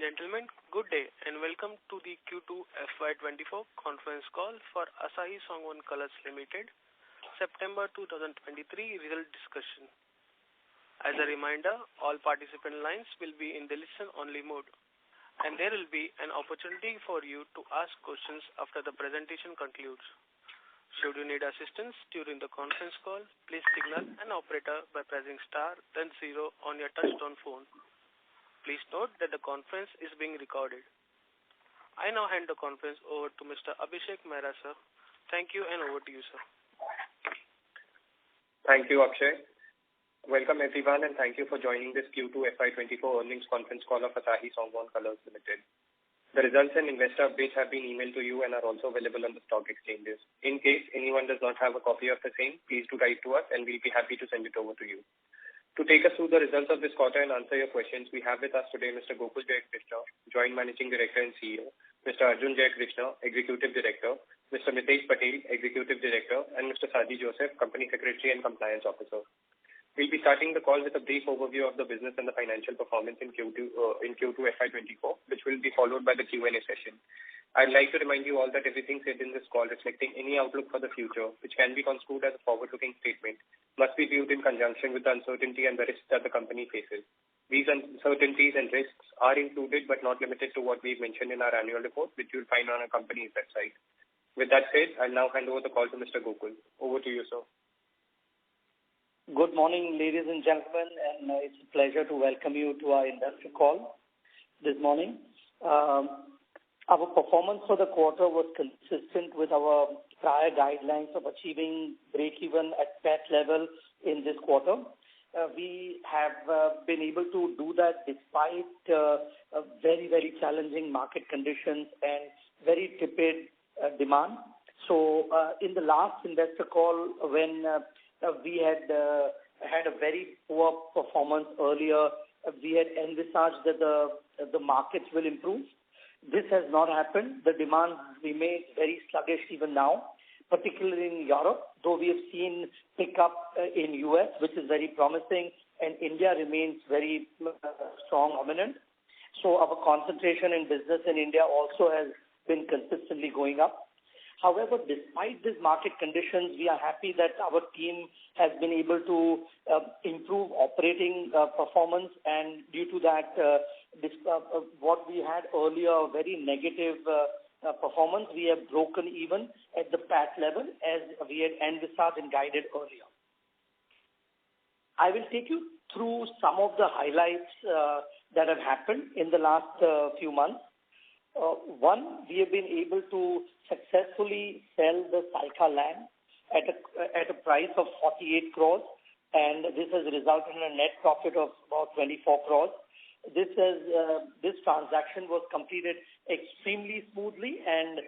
gentlemen, good day and welcome to the Q2 FY24 conference call for Asahi Songwon Colors Limited, September 2023 result discussion. As a reminder, all participant lines will be in the listen-only mode, and there will be an opportunity for you to ask questions after the presentation concludes. Should you need assistance during the conference call, please signal an operator by pressing star then 0 on your touchtone phone. Please note that the conference is being recorded. I now hand the conference over to Mr. Abhishek Mehra, sir. Thank you and over to you, sir. Thank you, Akshay. Welcome everyone and thank you for joining this Q2 FY24 earnings conference call of Asahi Songwon Colors Limited. The results and investor updates have been emailed to you and are also available on the stock exchanges. In case anyone does not have a copy of the same, please do write to us and we'll be happy to send it over to you. To take us through the results of this quarter and answer your questions, we have with us today Mr. Gokul Jay Krishna, Joint Managing Director and CEO, Mr. Arjun Jay Krishna, Executive Director, Mr. Mitesh Patel, Executive Director, and Mr. Saji Joseph, Company Secretary and Compliance Officer. We'll be starting the call with a brief overview of the business and the financial performance in Q2 FY24, which will be followed by the Q&A session. I'd like to remind you all that everything said in this call reflecting any outlook for the future, which can be construed as a forward-looking statement, must be viewed in conjunction with the uncertainty and the risks that the company faces. These uncertainties and risks are included but not limited to what we've mentioned in our annual report, which you'll find on our company's website. With that said, I'll now hand over the call to Mr. Gokul. Over to you, sir. Good morning, ladies and gentlemen, and it's a pleasure to welcome you to our investor call this morning. Our performance for the quarter was consistent with our prior guidelines of achieving break-even at PAT level in this quarter. We have been able to do that despite very, very challenging market conditions and very tepid demand. So in the last investor call, when we had a very poor performance earlier, we had envisaged that the markets will improve. This has not happened. The demand remains very sluggish even now, particularly in Europe, though we have seen pick up in US, which is very promising, and India remains very strong, dominant. So our concentration in business in India also has been consistently going up. However, despite these market conditions, we are happy that our team has been able to improve operating performance, and due to that, what we had earlier, very negative performance, we have broken even at the PAT level as we had envisaged and guided earlier. I will take you through some of the highlights that have happened in the last few months. One, we have been able to successfully sell the Saika land at a price of 48 crores, and this has resulted in a net profit of about 24 crores. This transaction was completed extremely smoothly, and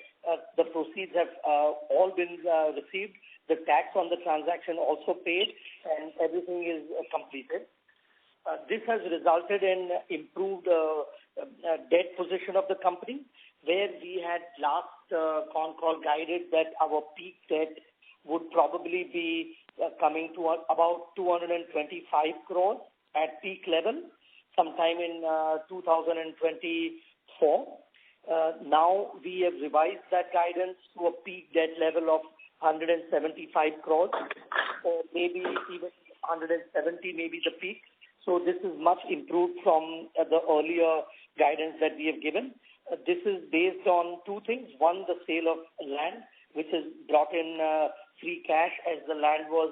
the proceeds have all been received. The tax on the transaction also paid, and everything is completed. This has resulted in improved debt position of the company, where we had last Concall guided that our peak debt would probably be coming to about 225 crores at peak level sometime in 2024. Now we have revised that guidance to a peak debt level of 175 crores, or maybe even 170 maybe the peak. So this is much improved from the earlier guidance that we have given. This is based on two things. One, the sale of land, which has brought in free cash, as the land was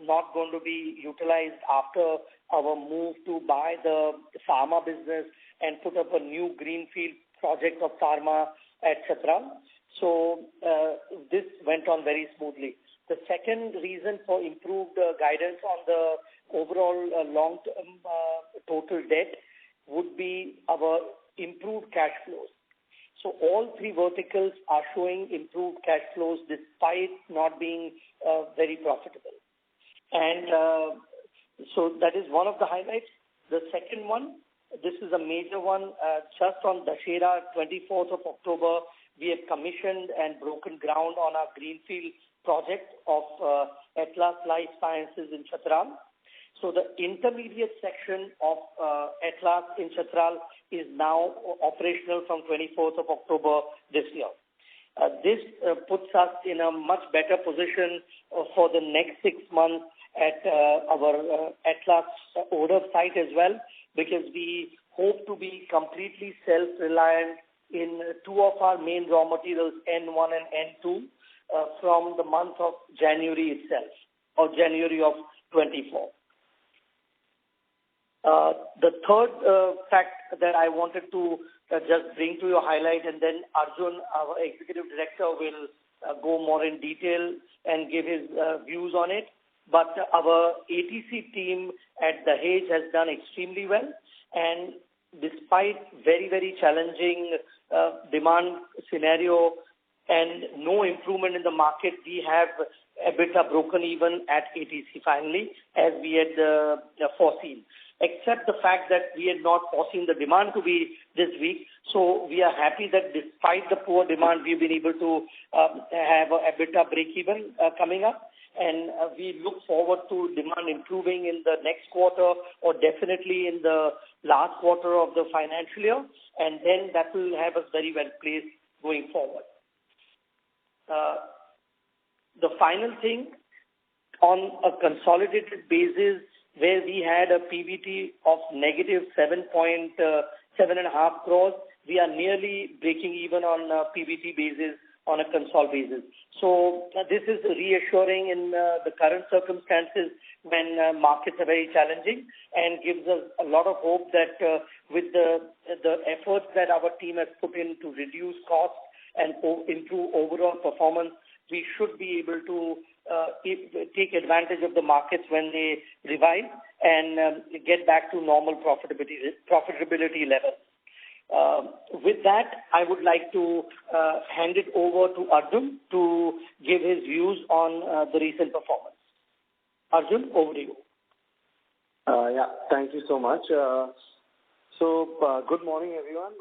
not going to be utilized after our move to buy the pharma business and put up a new greenfield project of pharma at Chhatral. So this went on very smoothly. The second reason for improved guidance on the overall long-term total debt would be our improved cash flows. So all three verticals are showing improved cash flows despite not being very profitable. And so that is one of the highlights. The second one, this is a major one. Just on Dussehra, 24th of October, we have commissioned and broken ground on our greenfield project of Atlas Life Sciences in Chhatral. So the intermediate section of Atlas in Chhatral is now operational from 24th of October this year. This puts us in a much better position for the next 6 months at our Atlas order site as well, because we hope to be completely self-reliant in two of our main raw materials, N1 and N2, from the month of January itself, or January of 24. The third fact that I wanted to just bring to your highlight, and then Arjun, our Executive Director, will go more in detail and give his views on it. But our ATC team at Dahej has done extremely well, and despite very, very challenging demand scenario and no improvement in the market, we have EBITDA broken even at ATC finally, as we had foreseen. Except the fact that we had not foreseen the demand to be this weak. So we are happy that despite the poor demand, we've been able to have a EBITDA break-even coming up. And we look forward to demand improving in the next quarter, or definitely in the last quarter of the financial year. And then that will have us very well placed going forward. The final thing, on a consolidated basis, where we had a PBT of negative 7.5 crores, we are nearly breaking even on a PBT basis on a consol basis. So this is reassuring in the current circumstances when markets are very challenging, and gives us a lot of hope that with the efforts that our team has put in to reduce costs and improve overall performance, we should be able to take advantage of the markets when they revive and get back to normal profitability levels. With that, I would like to hand it over to Arjun to give his views on the recent performance. Arjun, over to you. Thank you so much. Good morning, everyone.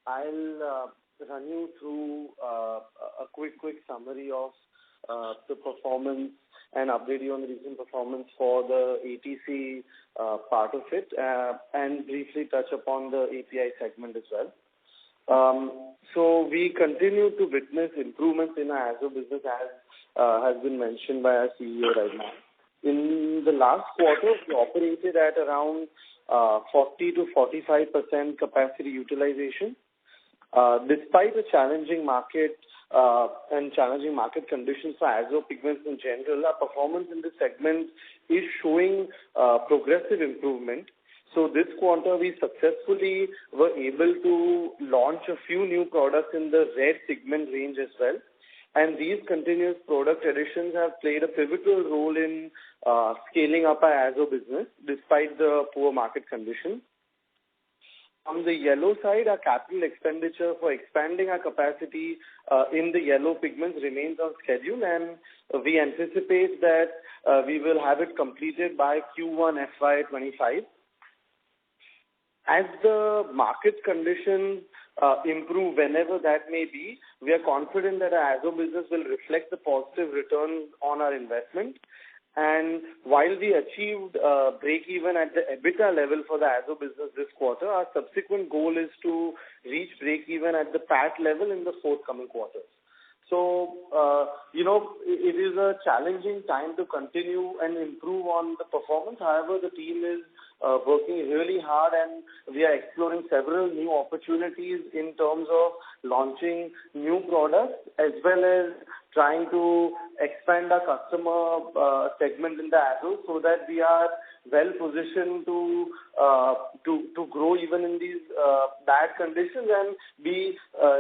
I'll run you through a quick summary of the performance and update you on the recent performance for the ATC part of it, and briefly touch upon the API segment as well. So we continue to witness improvements in our AZO business, as has been mentioned by our CEO right now. In the last quarter, we operated at around 40 to 45% capacity utilization. Despite a challenging market and challenging market conditions for AZO pigments in general, our performance in this segment is showing progressive improvement. So this quarter, we successfully were able to launch a few new products in the red pigment range as well. And these continuous product additions have played a pivotal role in scaling up our AZO business despite the poor market conditions. On the yellow side, our capital expenditure for expanding our capacity in the yellow pigments remains on schedule, and we anticipate that we will have it completed by Q1 FY25. As the market conditions improve, whenever that may be, we are confident that our AZO business will reflect the positive returns on our investment. And while we achieved break-even at the EBITDA level for the AZO business this quarter, our subsequent goal is to reach break-even at the PAT level in the forthcoming quarters. So, it is a challenging time to continue and improve on the performance. However, the team is working really hard, and we are exploring several new opportunities in terms of launching new products, as well as trying to expand our customer segment in the AZO, so that we are well positioned to grow even in these bad conditions, and be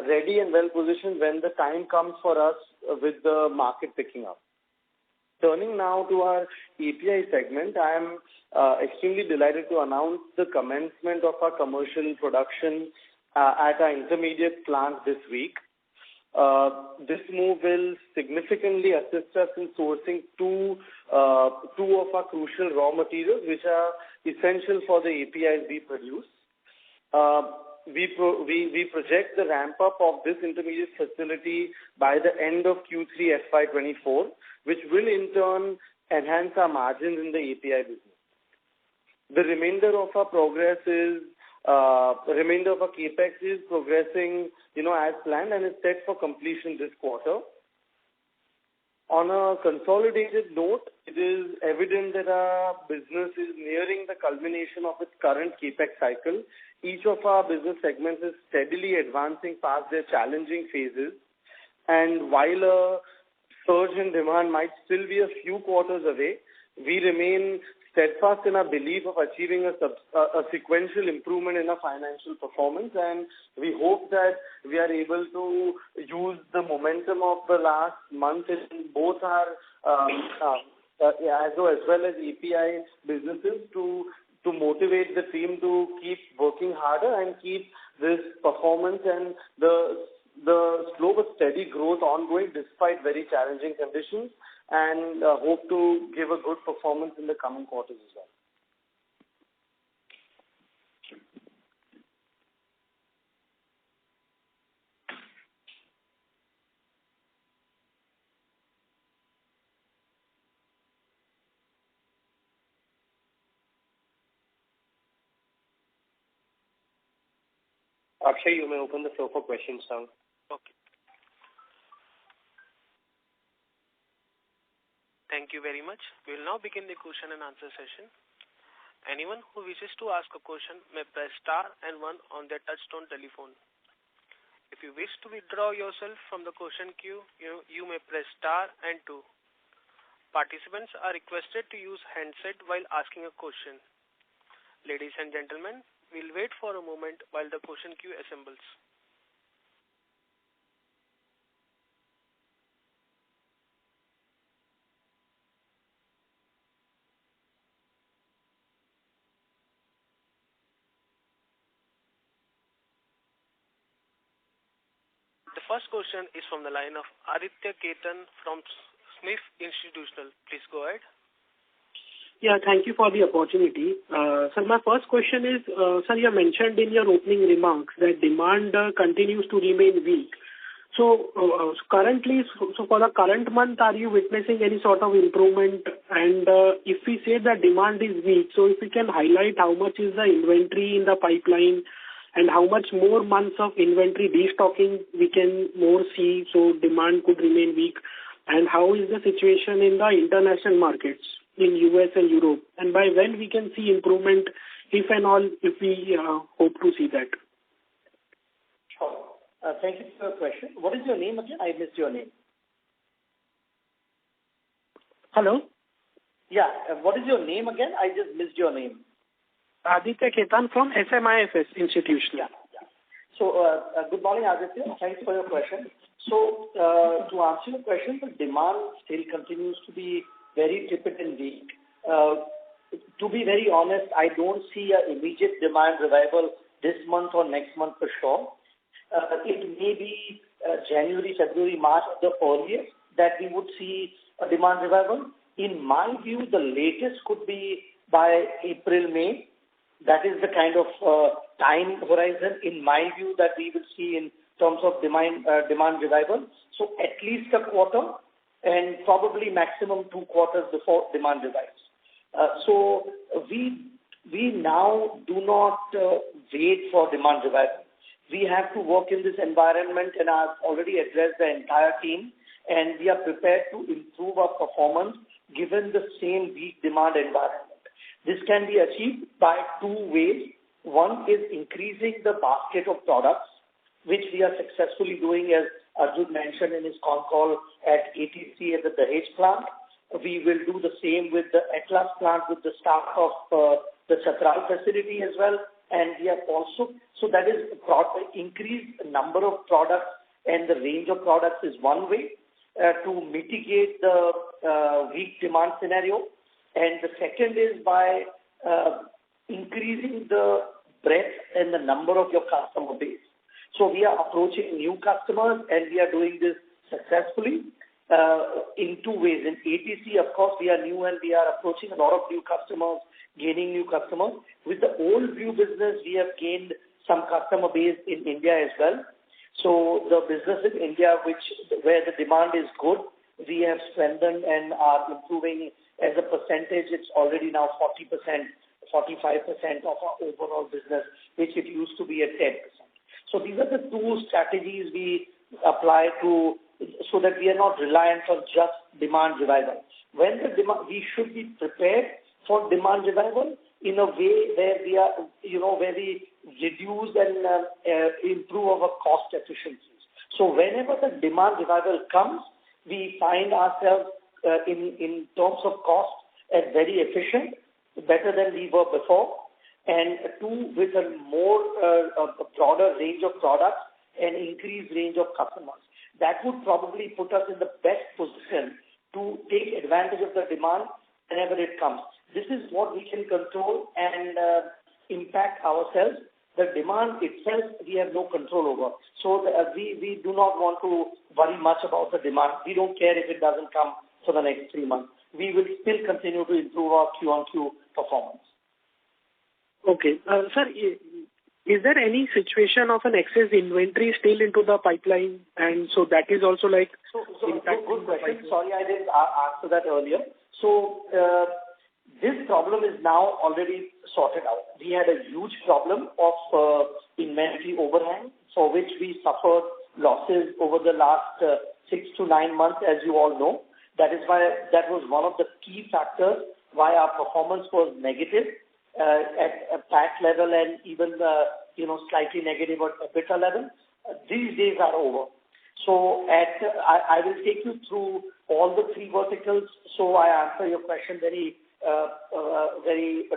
ready and well positioned when the time comes for us with the market picking up. Turning now to our API segment, I am extremely delighted to announce the commencement of our commercial production at our intermediate plant this week. This move will significantly assist us in sourcing two of our crucial raw materials, which are essential for the APIs we produce. We project the ramp-up of this intermediate facility by the end of Q3 FY24, which will in turn enhance our margins in the API business. The remainder of our progress is The remainder of our capex is progressing, as planned and is set for completion this quarter. On a consolidated note, it is evident that our business is nearing the culmination of its current capex cycle. Each of our business segments is steadily advancing past their challenging phases. And while a surge in demand might still be a few quarters away, we remain steadfast in our belief of achieving a sequential improvement in our financial performance, and we hope that we are able to use the momentum of the last month in both our as well as API businesses to motivate the team to keep working harder and keep this performance and the slow but steady growth ongoing despite very challenging conditions, and hope to give a good performance in the coming quarters as well. Akshay, you may open the floor for questions now. Okay. Thank you very much. We will now begin the question and answer session. Anyone who wishes to ask a question may press star and 1 on their touchtone telephone. If you wish to withdraw yourself from the question queue, you may press star and 2. Participants are requested to use handset while asking a question. Ladies and gentlemen, we'll wait for a moment while the question queue assembles. The first question is from the line of Aditya Ketan from Smith Institutional. Please go ahead. Yeah, thank you for the opportunity. Sir, my first question is, sir, you mentioned in your opening remarks that demand continues to remain weak. So currently, for the current month, are you witnessing any sort of improvement? And if we say that demand is weak, so if we can highlight how much is the inventory in the pipeline and how much more months of inventory destocking we can more see, so demand could remain weak, and how is the situation in the international markets in US and Europe, and by when we can see improvement, if and all, if we hope to see that? Sure. Thank you for your question. What is your name again? I missed your name. Hello? Yeah, what is your name again? I just missed your name. Aditya Ketan from SMIFS Institution. Yeah. So, good morning, Aditya. Thanks for your question. So, to answer your question, the demand still continues to be very tepid and weak. To be very honest, I don't see an immediate demand revival this month or next month for sure. It may be January, February, March at the earliest that we would see a demand revival. In my view, the latest could be by April, May. That is the kind of time horizon, in my view, that we will see in terms of demand revival. So at least a quarter and probably maximum 2 quarters before demand revives. So we now do not wait for demand revival. We have to work in this environment, and I've already addressed the entire team, and we are prepared to improve our performance given the same weak demand environment. This can be achieved by 2 ways. One is increasing the basket of products, which we are successfully doing, as Arjun mentioned in his Concall at ATC at the Dahej plant. We will do the same with the Atlas plant with the start of the Chhatral facility as well. And we have also, so that is increased number of products, and the range of products is one way to mitigate the weak demand scenario. And the second is by increasing the breadth and the number of your customer base. So we are approaching new customers, and we are doing this successfully in 2 ways. In ATC, of course, we are new and we are approaching a lot of new customers, gaining new customers. With the old View business, we have gained some customer base in India as well. So the business in India, where the demand is good, we have strengthened and are improving as a percentage. It's already now 40% 45% of our overall business, which it used to be at 10%. So these are the two strategies we apply to, so that we are not reliant on just demand revival. When the demand, we should be prepared for demand revival in a way where we are, where we reduce and improve our cost efficiencies. So whenever the demand revival comes, we find ourselves in terms of cost as very efficient, better than we were before, and two, with a more a broader range of products and increased range of customers. That would probably put us in the best position to take advantage of the demand whenever it comes. This is what we can control and impact ourselves. The demand itself, we have no control over. So we do not want to worry much about the demand. We don't care if it doesn't come for the next 3 months. We will still continue to improve our Q-on-Q performance. Okay. Sir, is there any situation of an excess inventory still into the pipeline? And so that is also like... So good question. Sorry, I didn't answer that earlier. So this problem is now already sorted out. We had a huge problem of inventory overhang, for which we suffered losses over the last 6 to 9 months, as you all know. That is why that was one of the key factors why our performance was negative at a PAT level and even slightly negative at EBITDA level. These days are over. So I will take you through all the 3 verticals so I answer your question very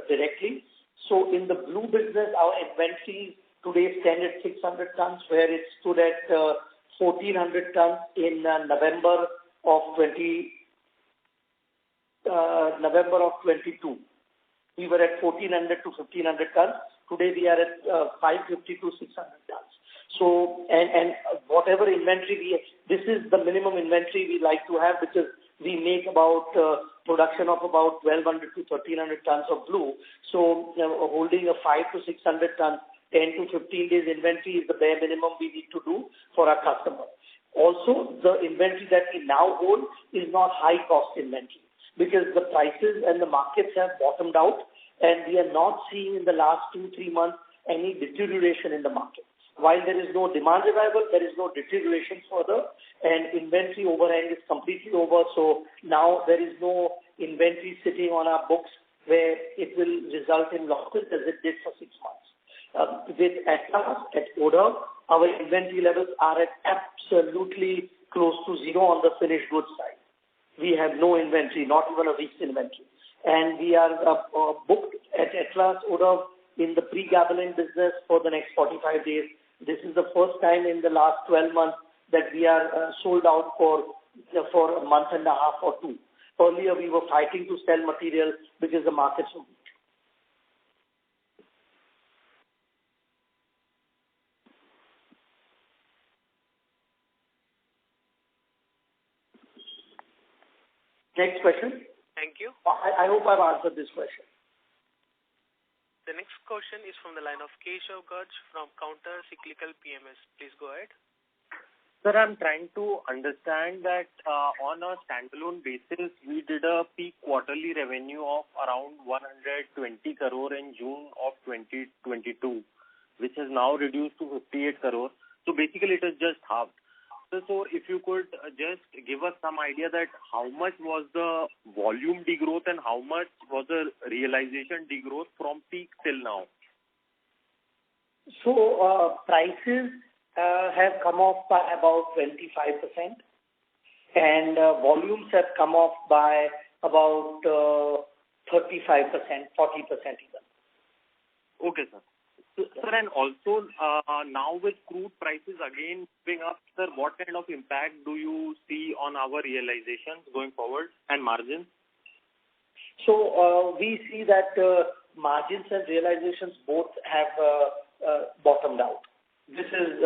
directly. So in the blue business, our inventory today stand at 600 tons, where it stood at 1,400 tons in November of 22. We were at 1,400 to 1,500 tons. Today we are at 550 to 600 tons. So, and whatever inventory this is the minimum inventory we like to have, because we make about production of about 1,200 to 1,300 tons of blue. So holding a 5 to 600 tons, 10 to 15 days inventory is the bare minimum we need to do for our customer. Also, the inventory that we now hold is not high cost inventory, because the prices and the markets have bottomed out, and we are not seeing in the last 2-3 months any deterioration in the market. While there is no demand revival, there is no deterioration further, and inventory overhang is completely over. So now there is no inventory sitting on our books where it will result in losses as it did for 6 months. With Atlas, at Odor, our inventory levels are at absolutely close to zero on the finished goods side. We have no inventory, not even a week's inventory. And we are booked at Atlas Odor in the pre-gathering business for the next 45 days. This is the first time in the last 12 months that we are sold out for a month and a half or 2. Earlier, we were fighting to sell material because the markets were weak. Next question. Thank you. I hope I've answered this question. The next question is from the line of Keshav Garg from Counter Cyclical PMS. Please go ahead. Sir, I'm trying to understand that on a standalone basis, we did a peak quarterly revenue of around 120 crore in June of 2022, which has now reduced to 58 crore. So basically, it is just halved. So if you could just give us some idea that how much was the volume degrowth and how much was the realization degrowth from peak till now? So prices have come off by about 25%, and volumes have come off by about 35%, 40% even. Okay, sir. Sir, and also now with crude prices again moving up, sir, what kind of impact do you see on our realizations going forward and margins? So we see that margins and realizations both have bottomed out. This is,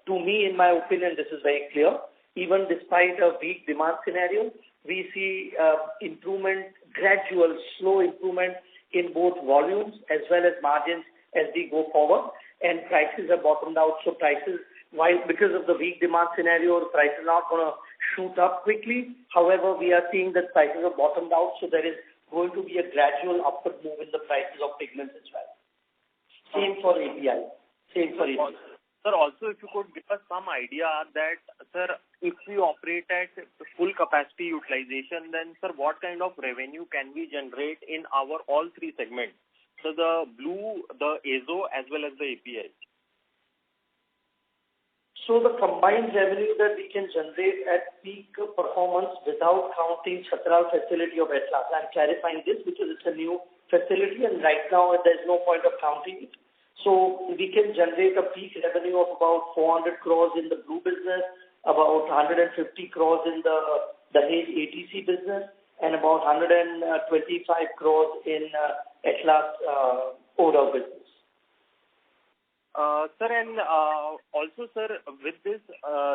to me, in my opinion, this is very clear. Even despite a weak demand scenario, we see improvement, gradual, slow improvement in both volumes as well as margins as we go forward, and prices have bottomed out. So prices, while because of the weak demand scenario, the prices are not going to shoot up quickly. However, we are seeing that prices have bottomed out, so there is going to be a gradual upward move in the prices of pigments as well. Same for API. Sir, also if you could give us some idea that, sir, if we operate at full capacity utilization, then, sir, what kind of revenue can we generate in our all three segments? So the blue, the azo, as well as the API. So the combined revenue that we can generate at peak performance without counting Chhatral facility of Atlas. I'm clarifying this because it's a new facility and right now there's no point of counting it. So we can generate a peak revenue of about 400 crores in the blue business, about 150 crores in the Dahej ATC business, and about 125 crores in Atlas Odo business. Sir, and also, sir, with this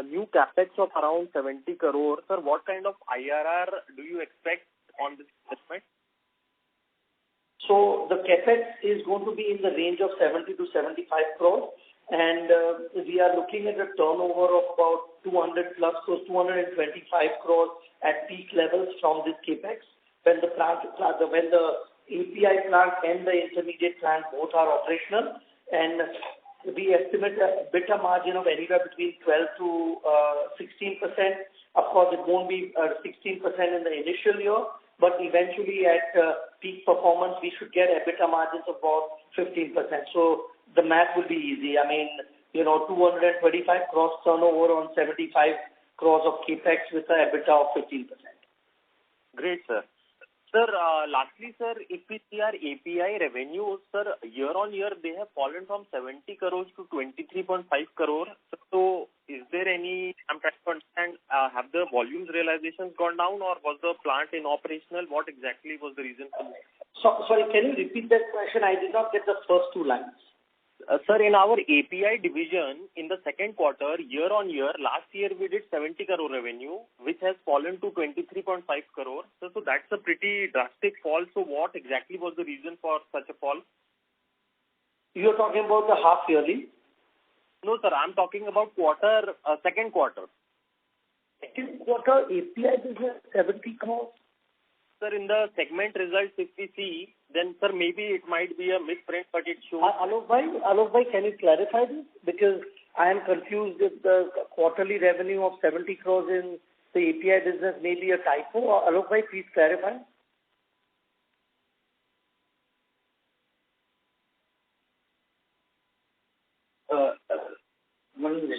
new capex of around 70 crore, sir, what kind of IRR do you expect on this investment? So the capex is going to be in the range of 70 to 75 crores, and we are looking at a turnover of about 200 plus, so 225 crores at peak levels from this capex. When the API plant and the intermediate plant both are operational, and we estimate a EBITDA margin of anywhere between 12 to 16%. Of course, it won't be 16% in the initial year, but eventually at peak performance, we should get EBITDA margins of about 15%. So the math will be easy. I mean, 225 crores turnover on 75 crores of capex with an EBITDA of 15%. Great, sir. Sir, lastly, sir, if we see our API revenues, sir, year on year, they have fallen from 70 crores to 23.5 crores. So is there any, I'm trying to understand, have the volumes realizations gone down or was the plant inoperational? What exactly was the reason for this? Sorry, can you repeat that question? I did not get the first two lines. Sir, in our API division, in the second quarter, year on year, last year we did 70 crore revenue, which has fallen to 23.5 crore. So that's a pretty drastic fall. So what exactly was the reason for such a fall? You're talking about the half yearly? No, sir, I'm talking about second quarter. Second quarter API business 70 crores? Sir, in the segment results, if we see, then, sir, maybe it might be a misprint, but it shows. Alok bhai, can you clarify this? Because I am confused if the quarterly revenue of 70 crores in the API business may be a typo. Alok bhai, please clarify. One minute.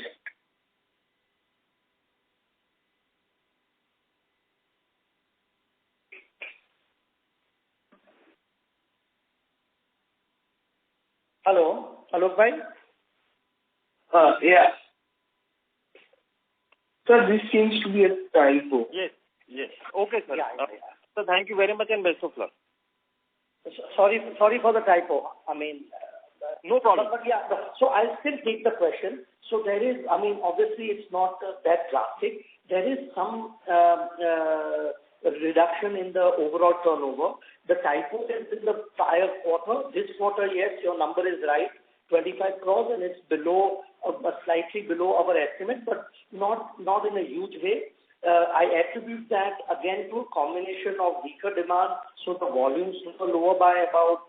Hello, Alok bhai? Yeah. Sir, this seems to be a typo. Yes. Okay, sir. Yeah. So thank you very much and best of luck. Sorry for the typo. I mean, no problem. But yeah, so I'll still take the question. So there is, I mean, obviously it's not that drastic. There is some reduction in the overall turnover. The typo is in the prior quarter. This quarter, yes, your number is right, 25 crores, and it's below, slightly below our estimate, but not in a huge way. I attribute that again to a combination of weaker demand, so the volumes were lower by about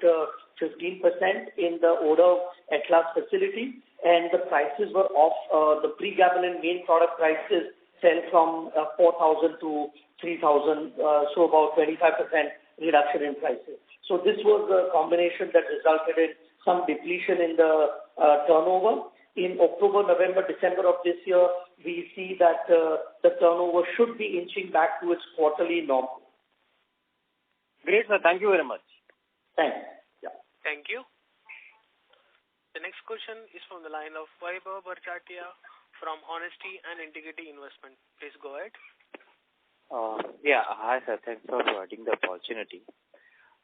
15% in the Odo Atlas facility, and the prices were off. The pregabalin main product prices fell from 4,000 to 3,000, so about 25% reduction in prices. So this was a combination that resulted in some depletion in the turnover. In October, November, December of this year, we see that the turnover should be inching back to its quarterly norm. Great, sir. Thank you very much. Thanks. Yeah. Thank you. The next question is from the line of Vaibhav Barjatia from Honesty and Integrity Investment. Please go ahead. Hi, sir. Thanks for providing the opportunity.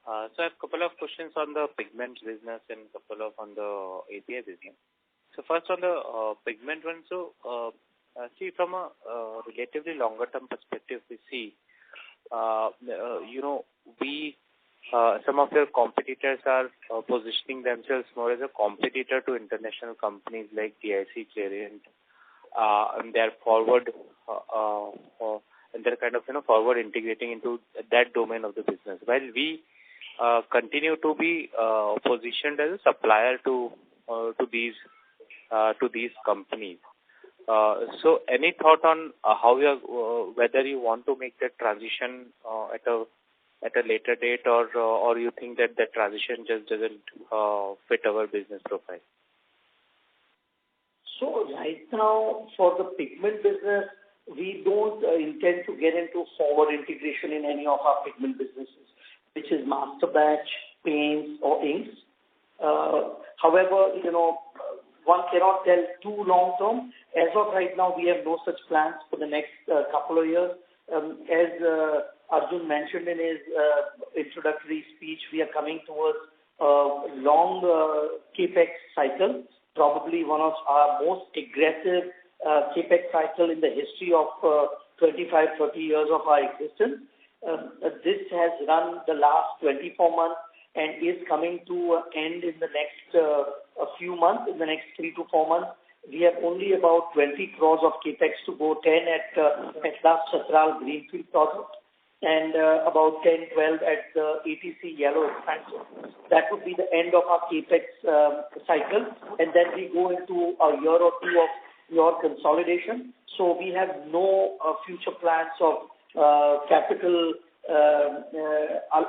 So I have a couple of questions on the pigment business and a couple of on the API business. So first on the pigment one, so see from a relatively longer term perspective, we see, some of your competitors are positioning themselves more as a competitor to international companies like DIC, Clariant, and they are forward and they're kind of, forward integrating into that domain of the business. While we continue to be positioned as a supplier to these companies. So any thought on how whether you want to make that transition at a later date, or you think that transition just doesn't fit our business profile? So right now, for the pigment business, we don't intend to get into forward integration in any of our pigment businesses, which is master batch, paints, or inks. However, one cannot tell too long term. As of right now, we have no such plans for the next couple of years. As Arjun mentioned in his introductory speech, we are coming towards a long capex cycle, probably one of our most aggressive capex cycle in the history of 25, 30 years of our existence. This has run the last 24 months and is coming to an end in the next a few months, in the next 3 to 4 months. We have only about 20 crores of capex to go, 10 at last Chatral Greenfield project, and about 10, 12 at the ATC Yellow expansion. That would be the end of our capex cycle, and then we go into a year or two of your consolidation. So we have no future plans of capital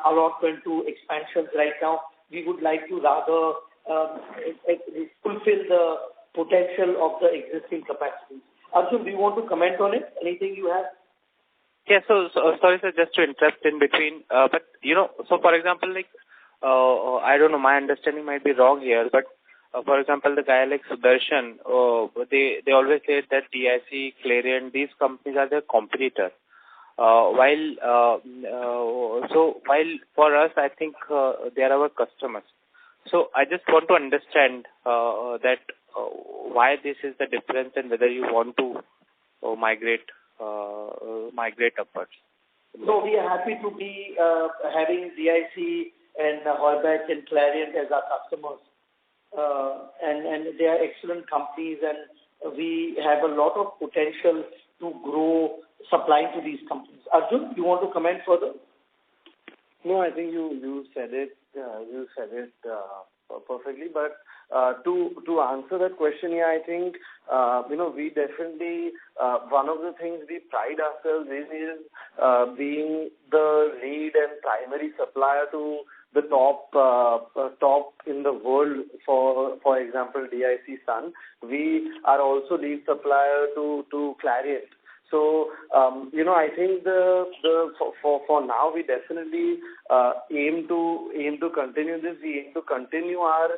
allotment to expansions right now. We would like to rather fulfill the potential of the existing capacities. Arjun, do you want to comment on it? Anything you have? Yeah, so sorry, sir, just to interrupt in between. But, so for example, I don't know, my understanding might be wrong here, but for example, the guy like Sudarshan, they always say that DIC, Clariant, these companies are their competitor. While for us, I think they are our customers. So I just want to understand that why this is the difference and whether you want to migrate upwards. No, we are happy to be having DIC and Horbeck and Clariant as our customers. And they are excellent companies, and we have a lot of potential to grow supplying to these companies. Arjun, you want to comment further? No, I think you said it. You said it perfectly. But to answer that question, yeah, I think we definitely one of the things we pride ourselves in is being the lead and primary supplier to the top in the world. For example, DIC Sun. We are also lead supplier to Clariant. So, I think for now we definitely aim to continue this. We aim to continue our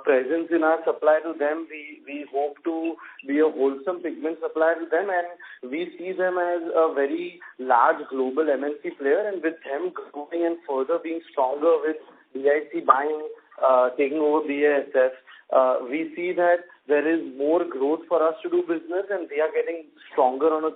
presence in our supply to them. We hope to be a wholesome pigment supplier to them, and we see them as a very large global MNC player, and with them growing and further being stronger with DIC buying, taking over BASF, we see that there is more growth for us to do business, and we are getting stronger on a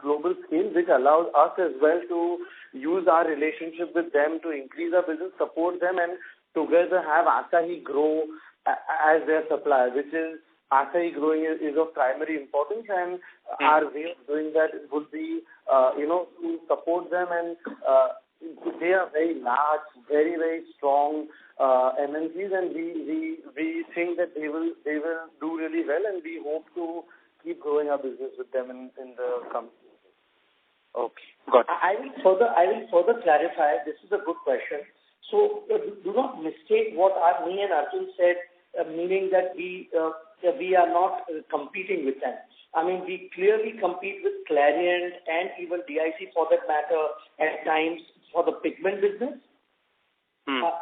global scale, which allows us as well to use our relationship with them to increase our business, support them, and together have Asahi grow as their supplier, which is Asahi growing is of primary importance, and our way of doing that would be, to support them, and they are very large, very, very strong MNCs, and we think that they will do really well, and we hope to keep growing our business with them in the coming years. Okay, got it. I will further clarify. This is a good question. So do not mistake what me and Arjun said, meaning that we are not competing with them. I mean, we clearly compete with Clariant and even DIC for that matter at times for the pigment business.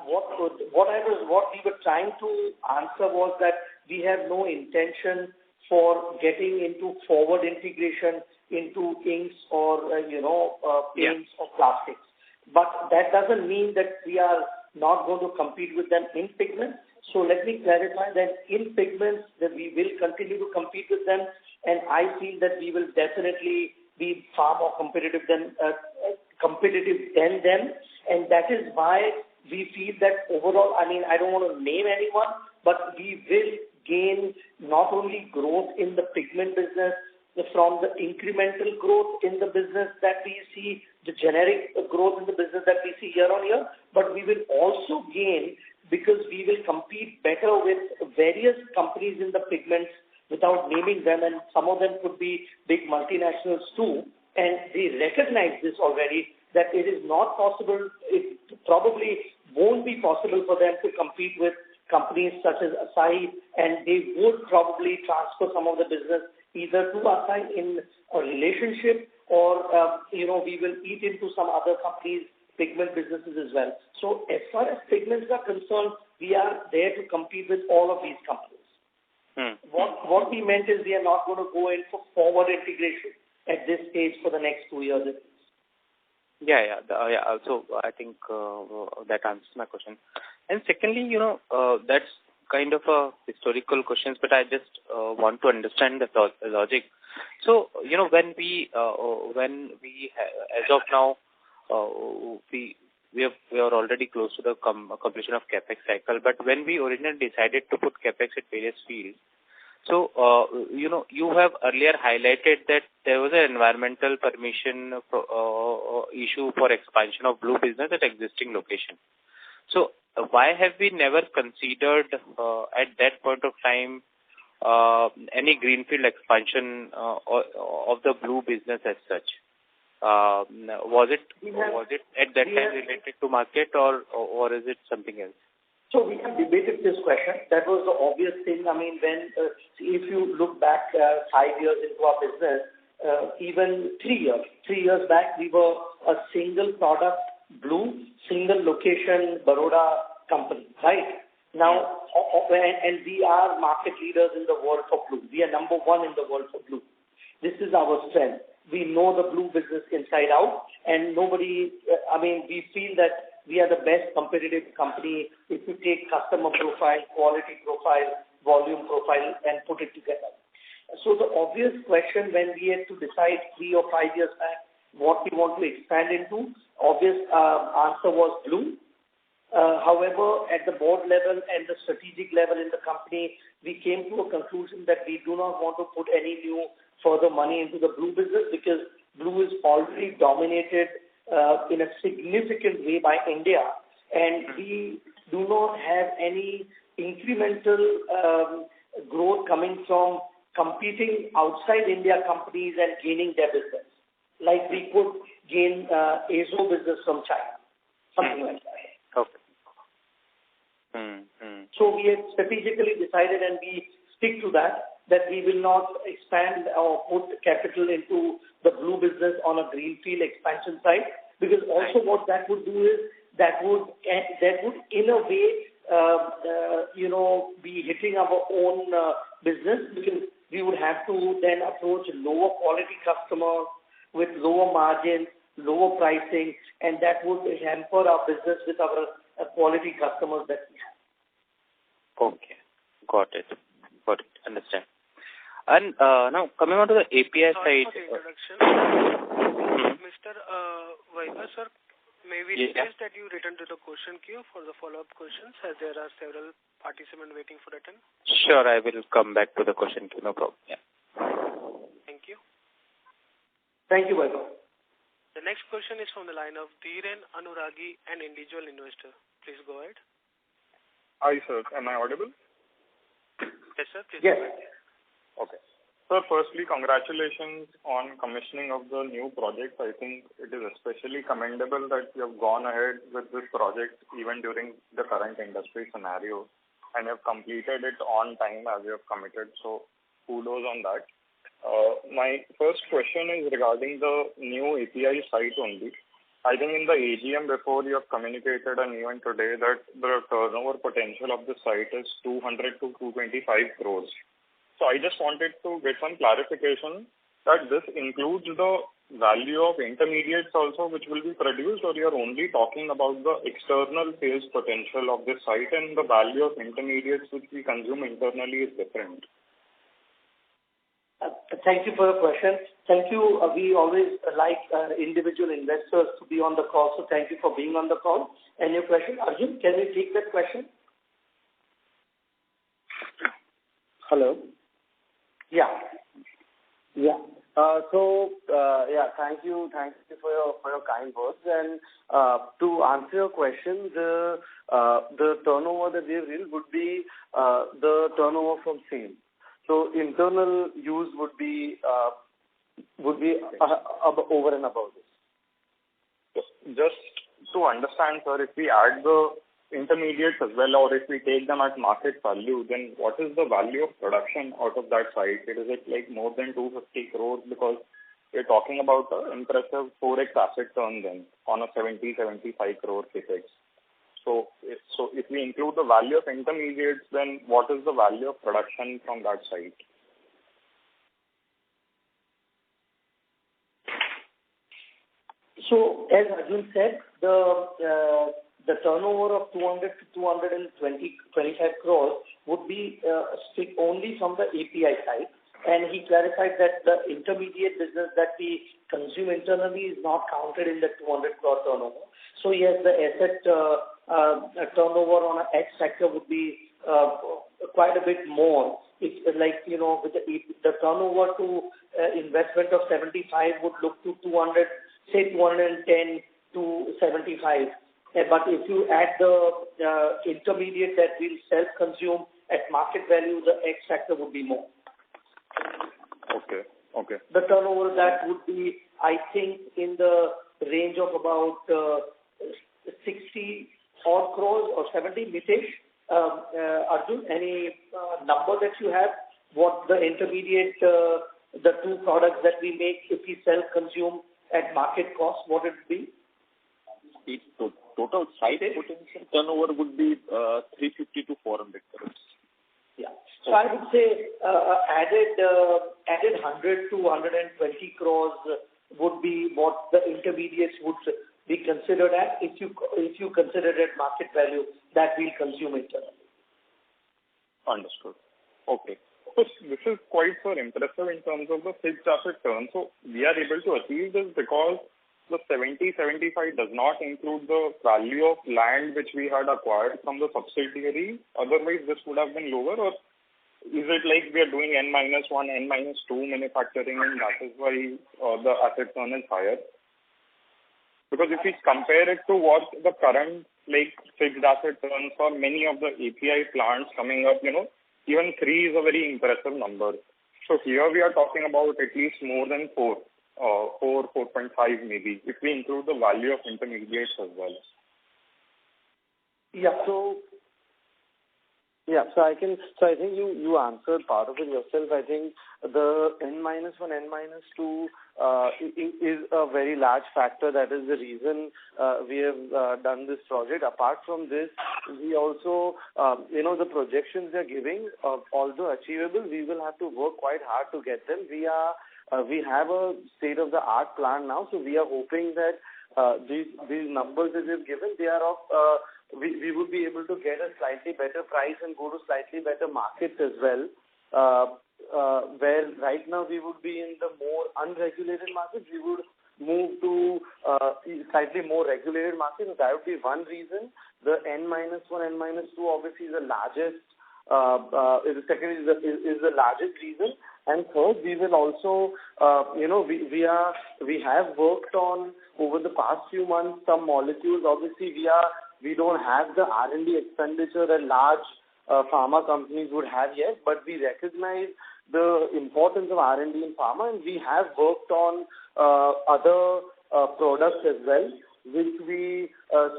What we were trying to answer was that we have no intention for getting into forward integration into inks or paints or plastics. But that doesn't mean that we are not going to compete with them in pigments. So let me clarify that in pigments that we will continue to compete with them, and I feel that we will definitely be far more competitive than them, and that is why we feel that overall, I mean, I don't want to name anyone, but we will gain not only growth in the pigment business, from the incremental growth in the business that we see, the generic growth in the business that we see year on year, but we will also gain because we will compete better with various companies in the pigments without naming them, and some of them could be big multinationals too, and they recognize this already, that it is not possible, it probably won't be possible for them to compete with companies such as Asahi, and they would probably transfer some of the business either to Asahi in a relationship or, we will eat into some other companies' pigment businesses as well. So as far as pigments are concerned, we are there to compete with all of these companies. What we meant is we are not going to go in for forward integration at this stage for the next 2 years. So I think that answers my question. And secondly, that's kind of a historical question, but I just want to understand the logic. So, when we as of now, we are already close to the completion of capex cycle. But when we originally decided to put capex at various fields, so you have earlier highlighted that there was an environmental permission issue for expansion of blue business at existing location. So why have we never considered at that point of time any greenfield expansion of the blue business as such? Was it at that time related to market or is it something else? So we have debated this question. That was the obvious thing. I mean, when if you look back 5 years into our business, even 3 years back, we were a single product, blue, single location, Baroda company, right? Now, and we are market leaders in the world for blue. We are number one in the world for blue. This is our strength. We know the blue business inside out, and we feel that we are the best competitive company if you take customer profile, quality profile, volume profile, and put it together. So the obvious question when we had to decide 3 or 5 years back what we want to expand into, obvious answer was blue. However, at the board level and the strategic level in the company, we came to a conclusion that we do not want to put any new further money into the blue business because blue is already dominated in a significant way by India, and we do not have any incremental growth coming from competing outside India companies and gaining their business. Like we could gain AZO business from China, something like that. Okay. So we have strategically decided, and we stick to that we will not expand or put capital into the blue business on a greenfield expansion side, because also what that would do is that would in a way be hitting our own business, because we would have to then approach lower quality customers with lower margins, lower pricing, and that would hamper our business with our quality customers that we have. Okay, got it. Understand. And now coming on to the API side. For the introduction, Mr. Vaibhav sir, may we request that you return to the question queue for the follow-up questions, as there are several participants waiting for the turn. Sure, I will come back to the question queue. No problem. Yeah. Thank you. Thank you, Vaibhav. The next question is from the line of Dhiren Anuragi, an individual investor. Please go ahead. Hi, sir. Am I audible? Yes, sir. Please yes. Go ahead. Okay. Sir, firstly, congratulations on commissioning of the new project. I think it is especially commendable that you have gone ahead with this project even during the current industry scenario and have completed it on time as you have committed. So kudos on that. My first question is regarding the new API site only. I think in the AGM before you have communicated and even today that the turnover potential of the site is 200 to 225 crores. So I just wanted to get some clarification that this includes the value of intermediates also which will be produced, or you're only talking about the external sales potential of this site and the value of intermediates which we consume internally is different? Thank you for your question. Thank you. We always like individual investors to be on the call, so thank you for being on the call. And your question, Arjun, can you take that question? Hello? Yeah. Yeah. Thank you for your kind words. And to answer your question, the turnover that we have real would be the turnover from sale. So internal use would be over and above this. Just to understand, sir, if we add the intermediates as well, or if we take them at market value, then what is the value of production out of that site? Is it like more than 250 crores? Because we're talking about an impressive 4x asset turn then on a 70-75 crore capex. So if we include the value of intermediates, then what is the value of production from that site? So, as Arjun said, the turnover of 200 to 25 crores would be only from the API side. And he clarified that the intermediate business that we consume internally is not counted in the 200 crore turnover. So, yes, the asset turnover on an X factor would be quite a bit more. It's like, with the turnover to investment of 75 would look to 200, say 210 to 75. But if you add the intermediate that we'll self-consume at market value, the X factor would be more. Okay. The turnover that would be, I think, in the range of about 60 odd crores or 70, Mitesh. Arjun, any number that you have? What the intermediate, the two products that we make, if we self-consume at market cost, what it would be? The total site potential turnover would be 350 to 400 crores. Yeah. So I would say added 100 to 120 crores would be what the intermediates would be considered at if you consider it at market value that we'll consume internally. Understood. Okay. So this is quite impressive in terms of the fixed asset turn. So we are able to achieve this because the 70-75 does not include the value of land which we had acquired from the subsidiary. Otherwise, this would have been lower, or is it like we are doing N-1, N-2 manufacturing and that is why the asset turn is higher? Because if we compare it to what the current fixed asset turns for many of the API plants coming up, even 3 is a very impressive number. So here we are talking about at least more than 4, 4.5 maybe, if we include the value of intermediates as well. I think you answered part of it yourself. I think the N-1, N-2 is a very large factor. That is the reason we have done this project. Apart from this, we also, the projections they are giving, although achievable, we will have to work quite hard to get them. We have a state-of-the-art plant now, so we are hoping that these numbers that we've given, they are of we would be able to get a slightly better price and go to slightly better markets as well. Where right now we would be in the more unregulated markets, we would move to slightly more regulated markets. So that would be one reason. The N-1, N-2 obviously is the largest. Second is the largest reason. And third, we will also, we have worked on over the past few months some molecules. Obviously, we don't have the R&D expenditure that large pharma companies would have yet, but we recognize the importance of R&D in pharma, and we have worked on other products as well, which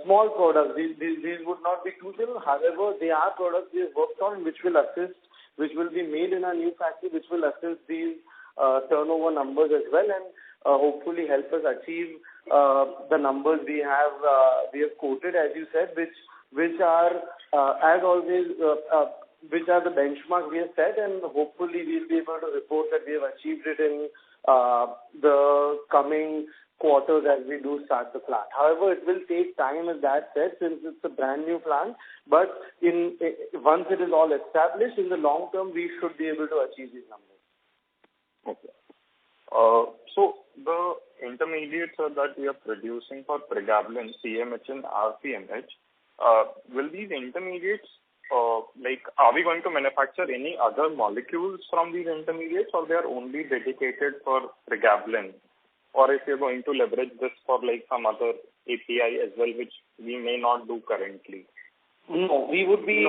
small products. These would not be too little. However, they are products we have worked on which will be made in our new factory, which will assist these turnover numbers as well, and hopefully help us achieve the numbers we have quoted, as you said, which are as always which are the benchmark we have set, and hopefully we'll be able to report that we have achieved it in the coming quarters as we do start the plant. However, it will take time, as that said, since it's a brand new plant. But once it is all established, in the long term, we should be able to achieve these numbers. Okay. So the intermediates that we are producing for pregabalin, CMH and RCMH, will these intermediates are we going to manufacture any other molecules from these intermediates, or they are only dedicated for pregabalin? Or if you're going to leverage this for some other API as well, which we may not do currently? No, we would be,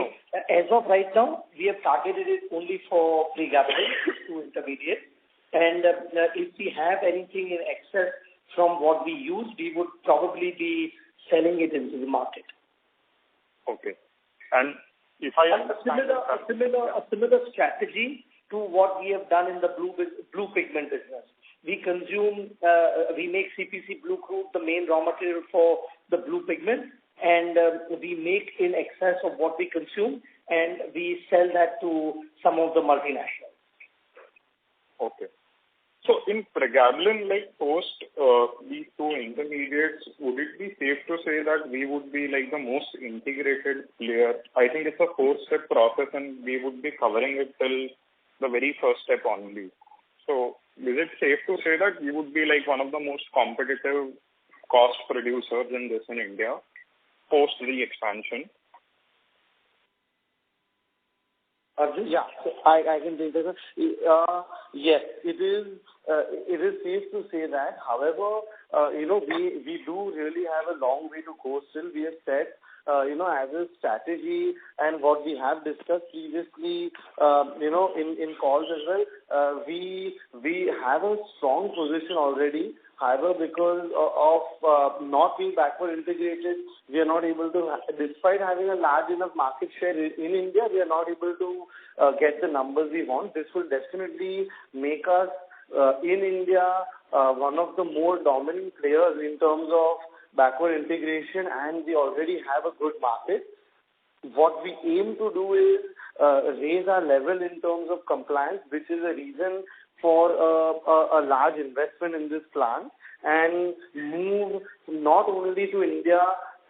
as of right now, we have targeted it only for pregabalin, two intermediates. And if we have anything in excess from what we use, we would probably be selling it into the market. Okay. And if I understand a similar strategy to what we have done in the blue pigment business. We consume, we make CPC blue crude, the main raw material for the blue pigment, and we make in excess of what we consume, and we sell that to some of the multinationals. Okay. So in pregabalin, post these two intermediates, would it be safe to say that we would be the most integrated player? I think it's a 4-step process, and we would be covering it till the very first step only. So is it safe to say that we would be one of the most competitive cost producers in India post the expansion? Yeah, I can take that. Yes, it is safe to say that. However, we do really have a long way to go still. We have said, as a strategy and what we have discussed previously, in calls as well, we have a strong position already. However, because of not being backward integrated, we are not able to, despite having a large enough market share in India, we are not able to get the numbers we want. This will definitely make us, in India, one of the more dominant players in terms of backward integration, and we already have a good market. What we aim to do is raise our level in terms of compliance, which is a reason for a large investment in this plant, and move not only to India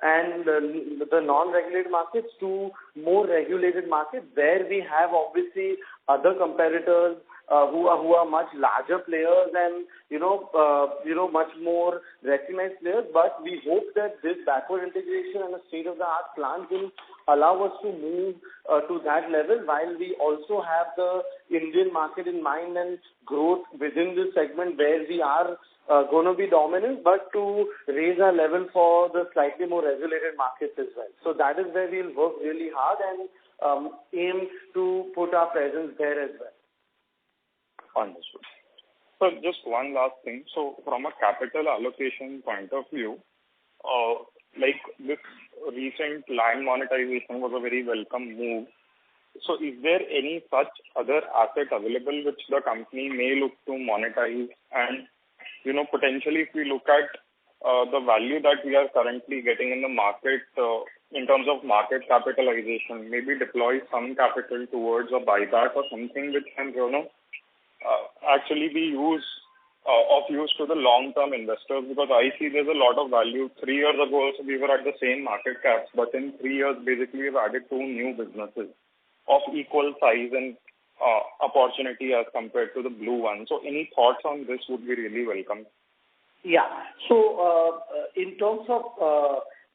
and the non-regulated markets to more regulated markets, where we have obviously other competitors who are much larger players and much more recognized players. But we hope that this backward integration and a state-of-the-art plant will allow us to move to that level, while we also have the Indian market in mind and growth within this segment where we are going to be dominant, but to raise our level for the slightly more regulated markets as well. So that is where we'll work really hard and aim to put our presence there as well. Understood. So just one last thing. So from a capital allocation point of view, this recent land monetization was a very welcome move. So is there any such other asset available which the company may look to monetize? And, potentially if we look at the value that we are currently getting in the market in terms of market capitalization, maybe deploy some capital towards a buyback or something which can, actually be of use to the long-term investors, because I see there's a lot of value. 3 years ago, we were at the same market caps, but in 3 years, basically, we've added 2 new businesses of equal size and opportunity as compared to the blue one. So any thoughts on this would be really welcome. Yeah. So in terms of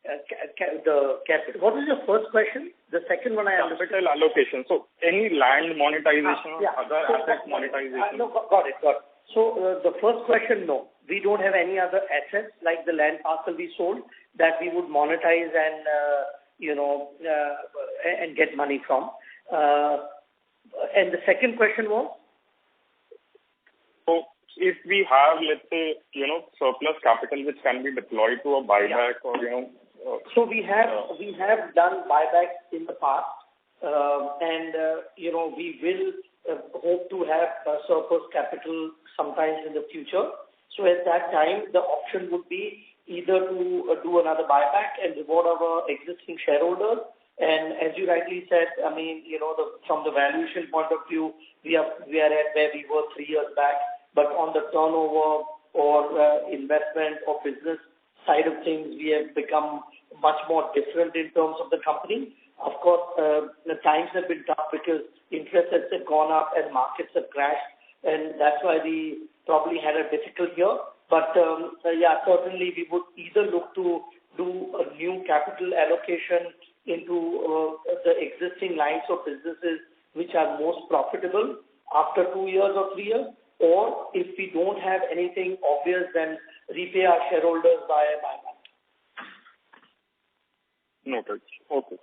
the capital, what was your first question? The second one I understood. Capital allocation. So any land monetization or other asset monetization? No, got it. So the first question, no. We don't have any other assets like the land parcel we sold that we would monetize and, and get money from. And the second question was? So if we have, let's say, surplus capital which can be deployed to a buyback or, So we have done buybacks in the past, and we will hope to have surplus capital sometimes in the future. So at that time, the option would be either to do another buyback and reward our existing shareholders. And as you rightly said, from the valuation point of view, we are at where we were 3 years back. But on the turnover or investment or business side of things, we have become much more different in terms of the company. Of course, the times have been tough because interest rates have gone up and markets have crashed, and that's why we probably had a difficult year. But certainly we would either look to do a new capital allocation into the existing lines of businesses which are most profitable after 2 years or 3 years, or if we don't have anything obvious, then repay our shareholders by buyback. Noted. Okay.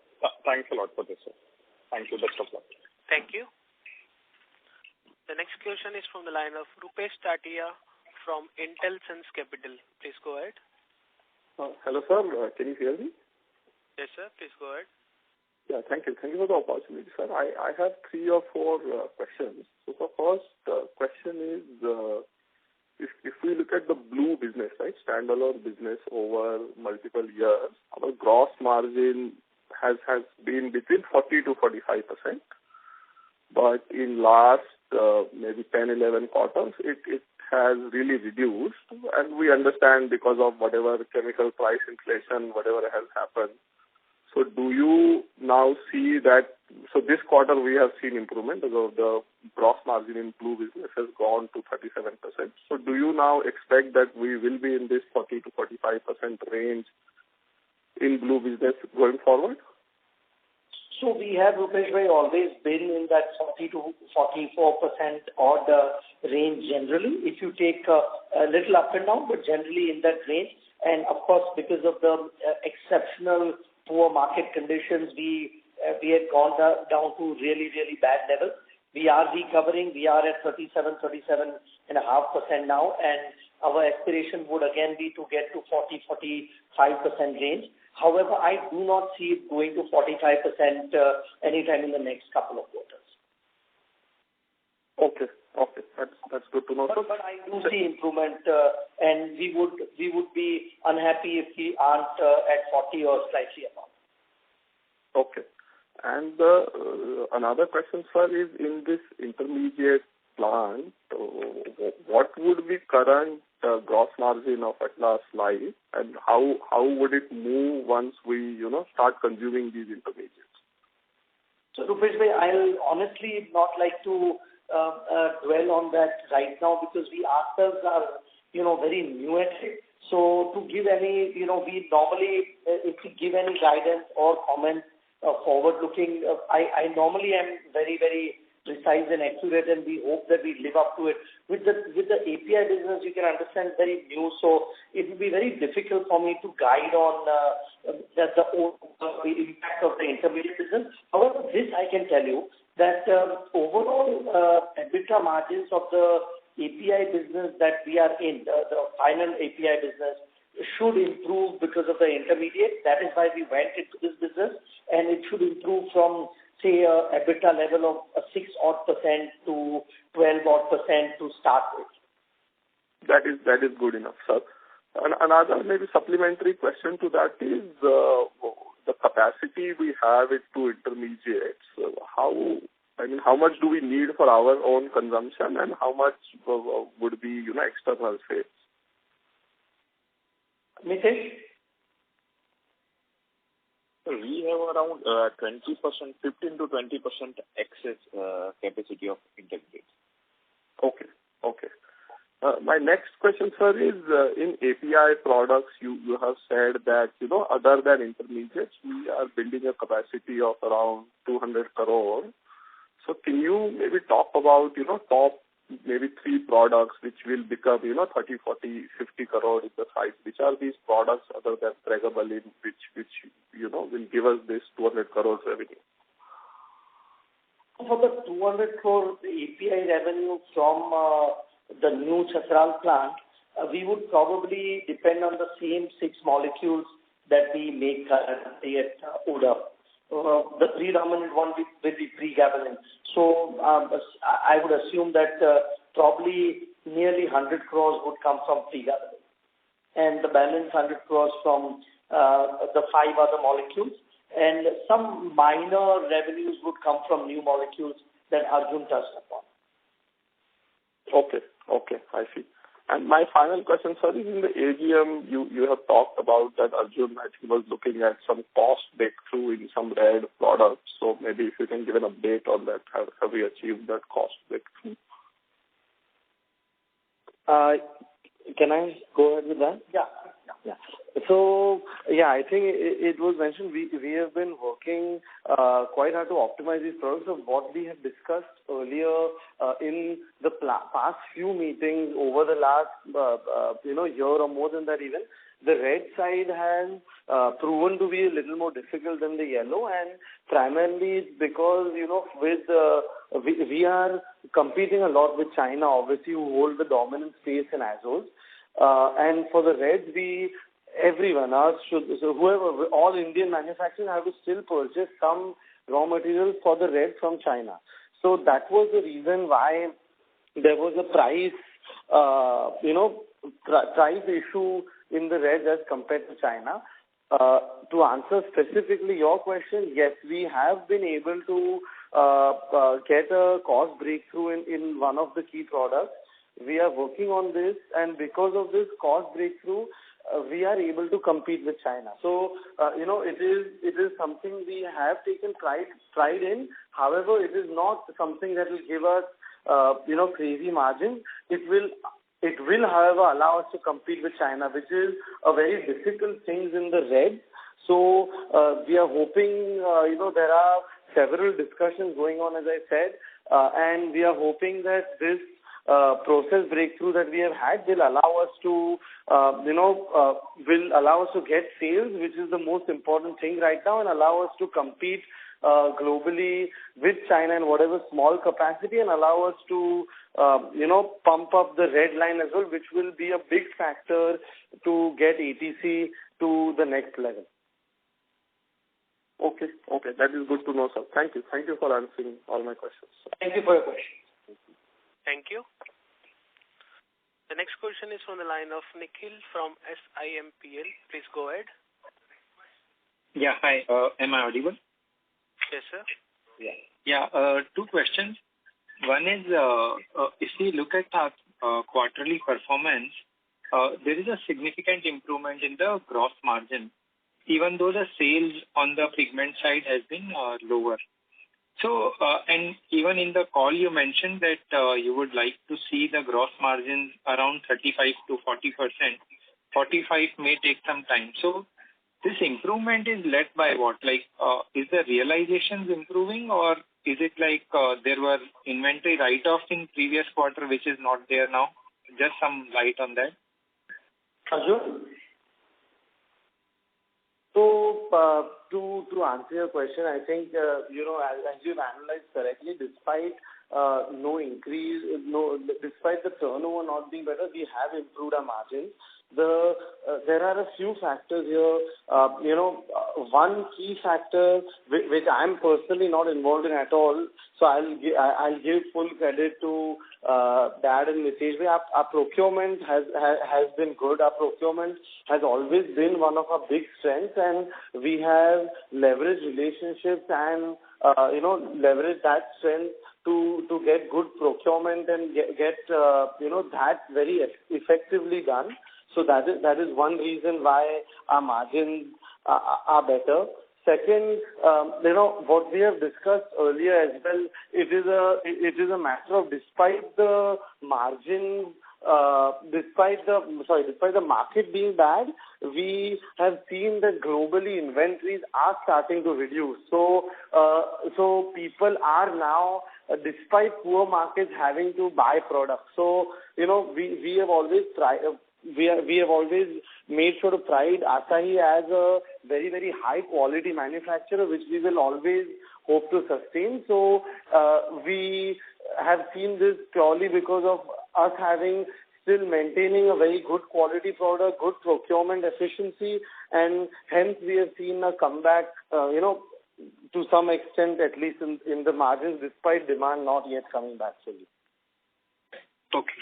Thanks a lot for this, sir. Thank you. Best of luck. Thank you. The next question is from the line of Rupesh Tatia from Intelsense Capital. Please go ahead. Hello, sir. Can you hear me? Yes, sir. Please go ahead. Yeah, thank you. Thank you for the opportunity, sir. I have 3 or 4 questions. So the first question is, if we look at the blue business, right, standalone business over multiple years, our gross margin has been between 40 to 45%. But in last maybe 10, 11 quarters, it has really reduced. And we understand because of whatever chemical price inflation, whatever has happened. So do you now see that, so this quarter we have seen improvement because the gross margin in blue business has gone to 37%. So do you now expect that we will be in this 40 to 45% range in blue business going forward? So we have, Rupesh bhai, always been in that 40 to 44% odd range generally. If you take a little up and down, but generally in that range. And of course, because of the exceptional poor market conditions, we had gone down to really, really bad levels. We are recovering. We are at 37.5% now, and our aspiration would again be to get to 40-45% range. However, I do not see it going to 45% anytime in the next couple of quarters. Okay. That's good to know. But I do see improvement, and we would be unhappy if we aren't at 40 or slightly above. Okay. And another question, sir, is in this intermediate plant, what would be current gross margin of Atlas Life, and how would it move once we start consuming these intermediates? So Rupesh bhai, I'll honestly not like to dwell on that right now because we ourselves are very new at it. So to give any we normally if we give any guidance or comment forward looking, I normally am very, very precise and accurate, and we hope that we live up to it. With the API business, you can understand, very new, so it will be very difficult for me to guide on the impact of the intermediate business. However, this I can tell you that overall EBITDA margins of the API business that we are in, the final API business, should improve because of the intermediate. That is why we went into this business, and it should improve from, say, EBITDA level of 6-odd% to 12-odd% to start with. That is good enough, sir. And another maybe supplementary question to that is the capacity we have it to intermediates. How much do we need for our own consumption, and how much would be external sales? Mitesh? We have around 20%, 15 to 20% excess capacity of intermediates. Okay. My next question, sir, is in API products, you have said that, other than intermediates, we are building a capacity of around 200 crore. So can you maybe talk about, top maybe 3 products which will become, 30, 40, 50 crore in the size? Which are these products other than pregabalin, which will give us this 200 crore revenue? For the 200 crore API revenue from the new Chhatral plant, we would probably depend on the same 6 molecules that we make currently at Oda. The predominant one will be pregabalin. So I would assume that probably nearly 100 crores would come from pregabalin, and the balance 100 crores from the 5 other molecules, and some minor revenues would come from new molecules that Arjun touched upon. Okay, I see. And my final question, sir, is in the AGM, you have talked about that Arjun actually was looking at some cost breakthrough in some red products. So maybe if you can give an update on that, have we achieved that cost breakthrough? Can I go ahead with that? Yeah. So, yeah, I think it was mentioned we have been working quite hard to optimize these products. Of what we have discussed earlier in the past few meetings over the last year or more than that even. The red side has proven to be a little more difficult than the yellow, and primarily it's because with we are competing a lot with China, obviously, who hold the dominant space in azoles, and for the reds everyone else whoever, all Indian manufacturers have to still purchase some raw materials for the red from China. So that was the reason why there was a price issue in the red as compared to China. To answer specifically your question, yes, we have been able to get a cost breakthrough in one of the key products. We are working on this, and because of this cost breakthrough, we are able to compete with China. So, it is something we have taken pride in. However, it is not something that will give us, crazy margin. It will, however, allow us to compete with China, which is a very difficult thing in the red. So, we are hoping, there are several discussions going on, as I said, and we are hoping that this process breakthrough that we have had will allow us to, get sales, which is the most important thing right now, and allow us to compete globally with China in whatever small capacity, and allow us to, pump up the red line as well, which will be a big factor to get ATC to the next level. Okay, that is good to know, sir. Thank you for answering all my questions. Thank you for your question. Thank you. The next question is from the line of Nikhil from SIMPL. Please go ahead. Yeah, hi. Am I audible? Yes, sir. Yeah, two questions. One is, if we look at our quarterly performance, there is a significant improvement in the gross margin, even though the sales on the pigment side has been lower. So, and even in the call you mentioned that you would like to see the gross margins around 35 to 40%. 45 may take some time. So, this improvement is led by what? Like, is the realizations improving, or is it like there were inventory write-off in previous quarter which is not there now? Just some light on that. Arjun? So, to answer your question, I think, as you've analyzed correctly, despite despite the turnover not being better, we have improved our margins. There are a few factors here. One key factor which I'm personally not involved in at all, so I'll give full credit to Dad and Nitesh. Our procurement has been good. Our procurement has always been one of our big strengths, and we have leveraged relationships and leverage that strength to get good procurement and get that very effectively done. So that is one reason why our margins are better. Second, what we have discussed earlier as well, it is a matter of despite the margin, despite the market being bad, we have seen that globally inventories are starting to reduce. So people are now, despite poor markets, having to buy products. So we have always tried. We have always made sure to pride Asahi as a very, very high quality manufacturer, which we will always hope to sustain. So we have seen this purely because of us still maintaining a very good quality product, good procurement efficiency, and hence we have seen a comeback, to some extent, at least in the margins, despite demand not yet coming back fully. Okay.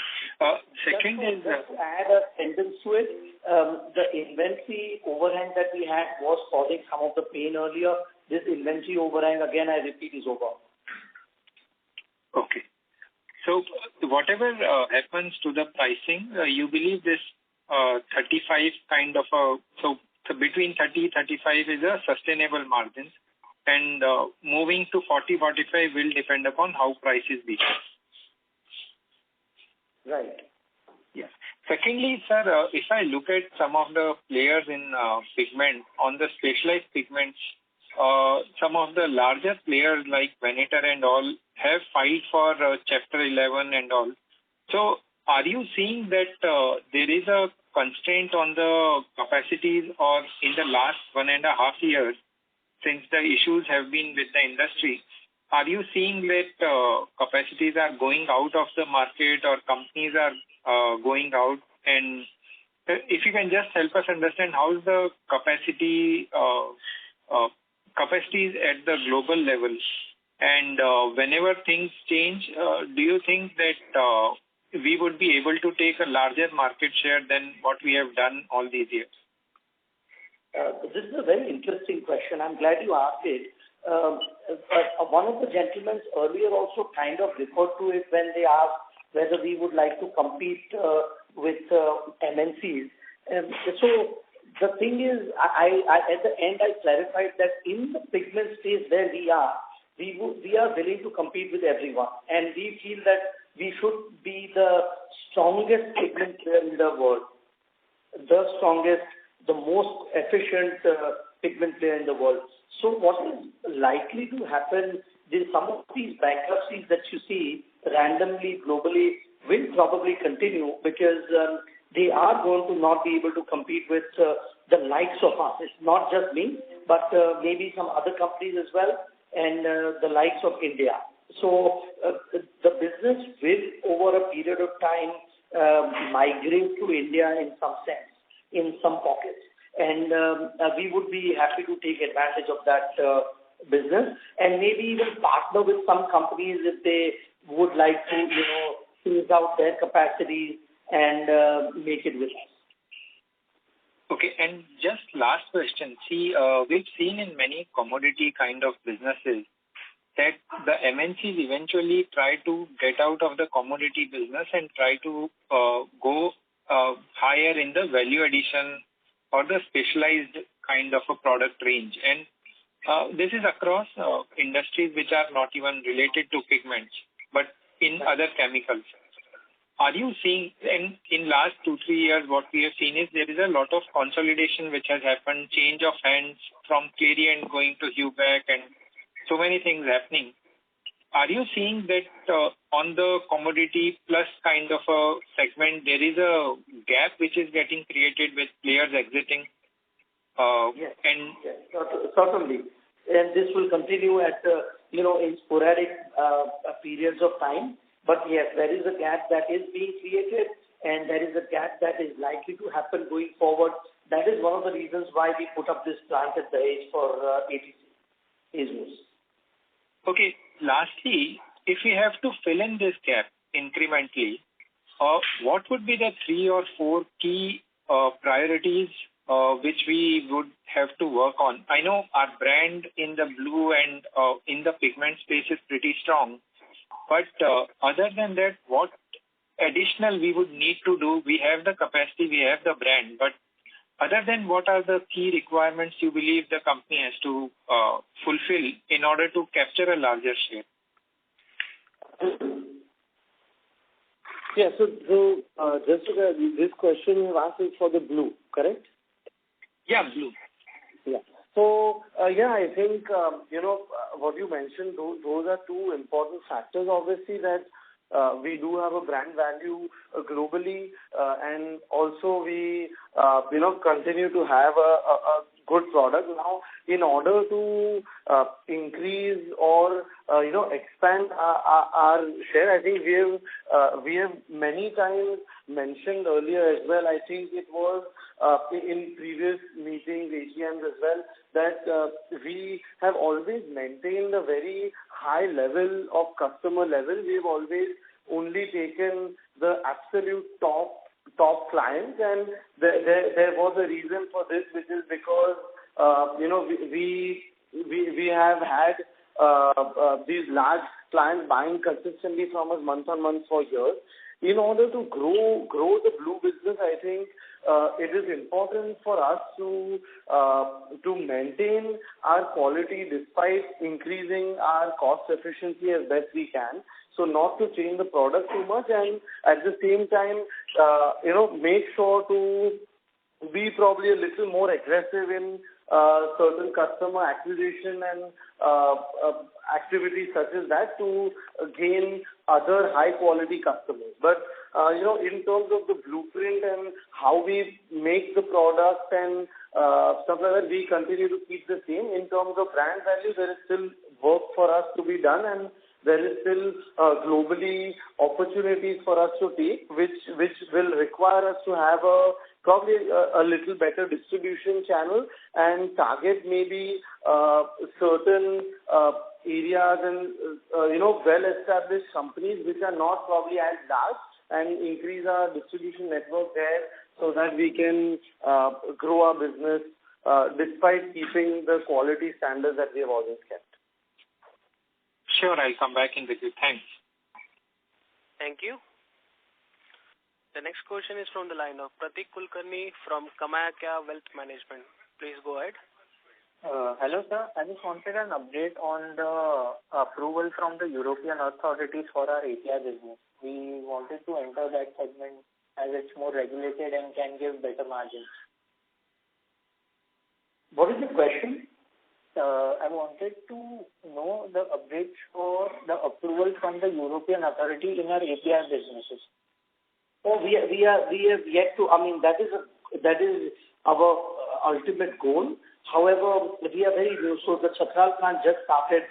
Second is... Just to add a sentence to it, the inventory overhang that we had was causing some of the pain earlier. This inventory overhang, again, I repeat, is over. Okay. So whatever happens to the pricing, you believe this 35 kind of so between 30-35 is a sustainable margin, and moving to 40-45 will depend upon how prices behave. Right. Yes. Secondly, sir, if I look at some of the players in pigment, on the specialized pigments, some of the larger players like Venator and all have filed for Chapter 11 and all. So are you seeing that there is a constraint on the capacities, or in the last 1.5 years, since the issues have been with the industry, are you seeing that capacities are going out of the market or companies are going out? And if you can just help us understand how is the capacities at the global level, and whenever things change, do you think that we would be able to take a larger market share than what we have done all these years? This is a very interesting question. I'm glad you asked it. One of the gentlemen earlier also kind of referred to it when they asked whether we would like to compete with MNCs. So the thing is, I at the end I clarified that in the pigment space where we are willing to compete with everyone, and we feel that we should be the strongest pigment player in the world, the strongest, the most efficient pigment player in the world. So what is likely to happen is some of these bankruptcies that you see randomly globally will probably continue because they are going to not be able to compete with the likes of us. It's not just me, but maybe some other companies as well, and the likes of India. So the business will, over a period of time, migrate to India in some sense, in some pockets. And we would be happy to take advantage of that business and maybe even partner with some companies if they would like to, phase out their capacities and make it with us. Okay, and just last question. See, we've seen in many commodity kind of businesses that the MNCs eventually try to get out of the commodity business and try to go higher in the value addition or the specialized kind of a product range. And this is across industries which are not even related to pigments, but in other chemicals. Are you seeing, in last 2-3 years, what we have seen is there is a lot of consolidation which has happened, change of hands from Clariant going to Hubeck, and so many things happening. Are you seeing that on the commodity plus kind of a segment, there is a gap which is getting created with players exiting? Yes, certainly. And this will continue at, in sporadic periods of time. But yes, there is a gap that is being created, and there is a gap that is likely to happen going forward. That is one of the reasons why we put up this plant at the age for ACs. Okay. Lastly, if we have to fill in this gap incrementally, what would be the 3 or 4 key priorities which we would have to work on? I know our brand in the blue and in the pigment space is pretty strong, but other than that, what additional we would need to do? We have the capacity, we have the brand, but other than what are the key requirements you believe the company has to fulfill in order to capture a larger share? Yeah, so just this question you asked is for the blue, correct? Yeah, blue. Yeah. So, I think, what you mentioned, those are two important factors, obviously, that we do have a brand value globally, and also we, continue to have a good product. Now, in order to increase or, expand our share, I think we have many times mentioned earlier as well, I think it was in previous meetings, AGMs as well, that we have always maintained a very high level of customer level. We've always only taken the absolute top clients, and there was a reason for this, which is because we have had these large clients buying consistently from us month on month for years. In order to grow the blue business, I think it is important for us to maintain our quality despite increasing our cost efficiency as best we can. So not to change the product too much, and at the same time, make sure to be probably a little more aggressive in certain customer acquisition and activities such as that to gain other high quality customers. But in terms of the blueprint and how we make the product and stuff like that, we continue to keep the same. In terms of brand value, there is still work for us to be done, and there is still globally opportunities for us to take, which will require us to have probably a little better distribution channel and target maybe certain areas and well-established companies which are not probably as large, and increase our distribution network there so that we can grow our business despite keeping the quality standards that we have always kept. Sure, I'll come back in with you. Thanks. Thank you. The next question is from the line of Pratik Kulkarni from Kamayakya Wealth Management. Please go ahead. Hello, sir. I just wanted an update on the approval from the European authorities for our API business. We wanted to enter that segment as it's more regulated and can give better margins. What is the question? I wanted to know the updates for the approval from the European authority in our API businesses. Oh, we have yet to. I mean, that is our ultimate goal. However, we are very new. So the Chhatral plant just started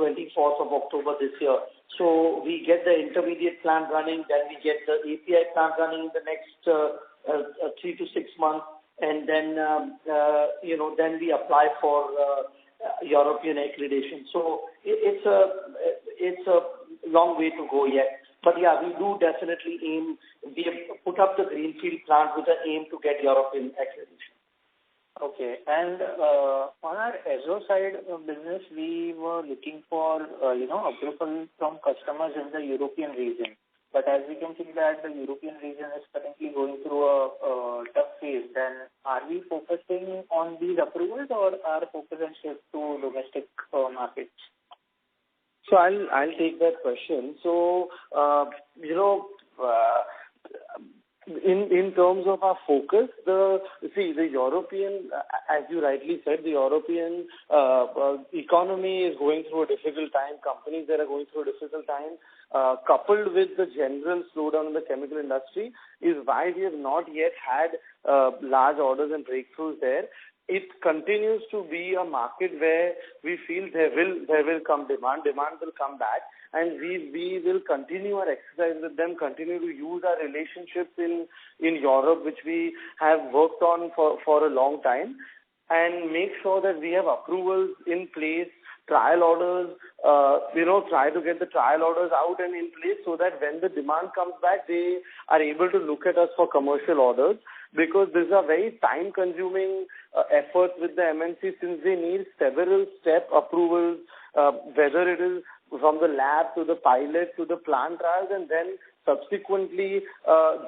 24th of October this year. So we get the intermediate plant running, then we get the API plant running in the next 3 to 6 months, and then then we apply for European accreditation. So it's a long way to go yet. But yeah, we do definitely aim. We have put up the greenfield plant with the aim to get European accreditation. Okay. And on our Azo side of business, we were looking for approval from customers in the European region. But as we can see that the European region is currently going through a tough phase, then are we focusing on these approvals, or our focus is shift to domestic markets? So I'll take that question. So in terms of our focus, the European, as you rightly said, the European economy is going through a difficult time. Companies that are going through a difficult time, coupled with the general slowdown in the chemical industry, is why we have not yet had large orders and breakthroughs there. It continues to be a market where we feel there will come demand. Demand will come back, and we will continue our exercise with them, continue to use our relationships in Europe, which we have worked on for a long time, and make sure that we have approvals in place, trial orders, try to get the trial orders out and in place so that when the demand comes back, they are able to look at us for commercial orders, because these are very time-consuming efforts with the MNC, since they need several step approvals, whether it is from the lab to the pilot to the plant trials, and then subsequently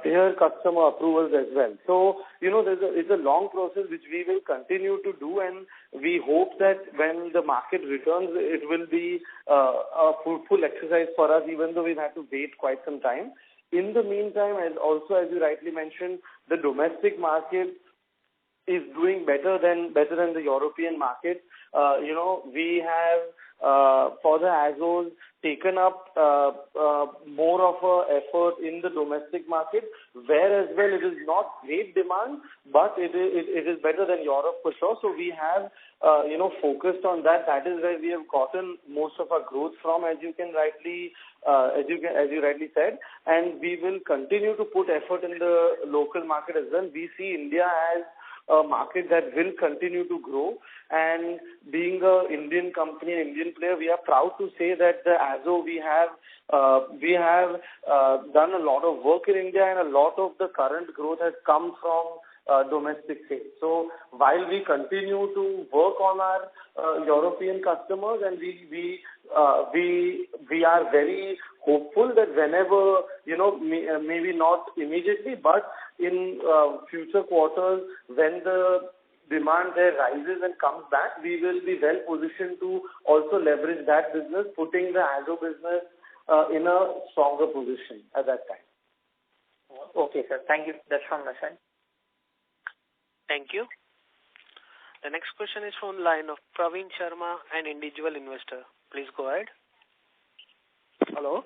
their customer approvals as well. So, it's a long process which we will continue to do, and we hope that when the market returns, it will be a fruitful exercise for us, even though we've had to wait quite some time. In the meantime, as you rightly mentioned, the domestic market is doing better than the European market. We have for the Azos taken up more of a effort in the domestic market, where as well it is not great demand, but it is better than Europe for sure. So we have focused on that. That is where we have gotten most of our growth from, as you rightly said, and we will continue to put effort in the local market as well. We see India as a market that will continue to grow, and being an Indian company, an Indian player, we are proud to say that the Azo we have done a lot of work in India, and a lot of the current growth has come from domestic sales. So while we continue to work on our European customers, and we are very hopeful that whenever, maybe not immediately, but in future quarters, when the demand there rises and comes back, we will be well positioned to also leverage that business, putting the Azo business in a stronger position at that time. Okay, sir. Thank you. That's from my side. Thank you. The next question is from the line of Praveen Sharma, an individual investor. Please go ahead. Hello.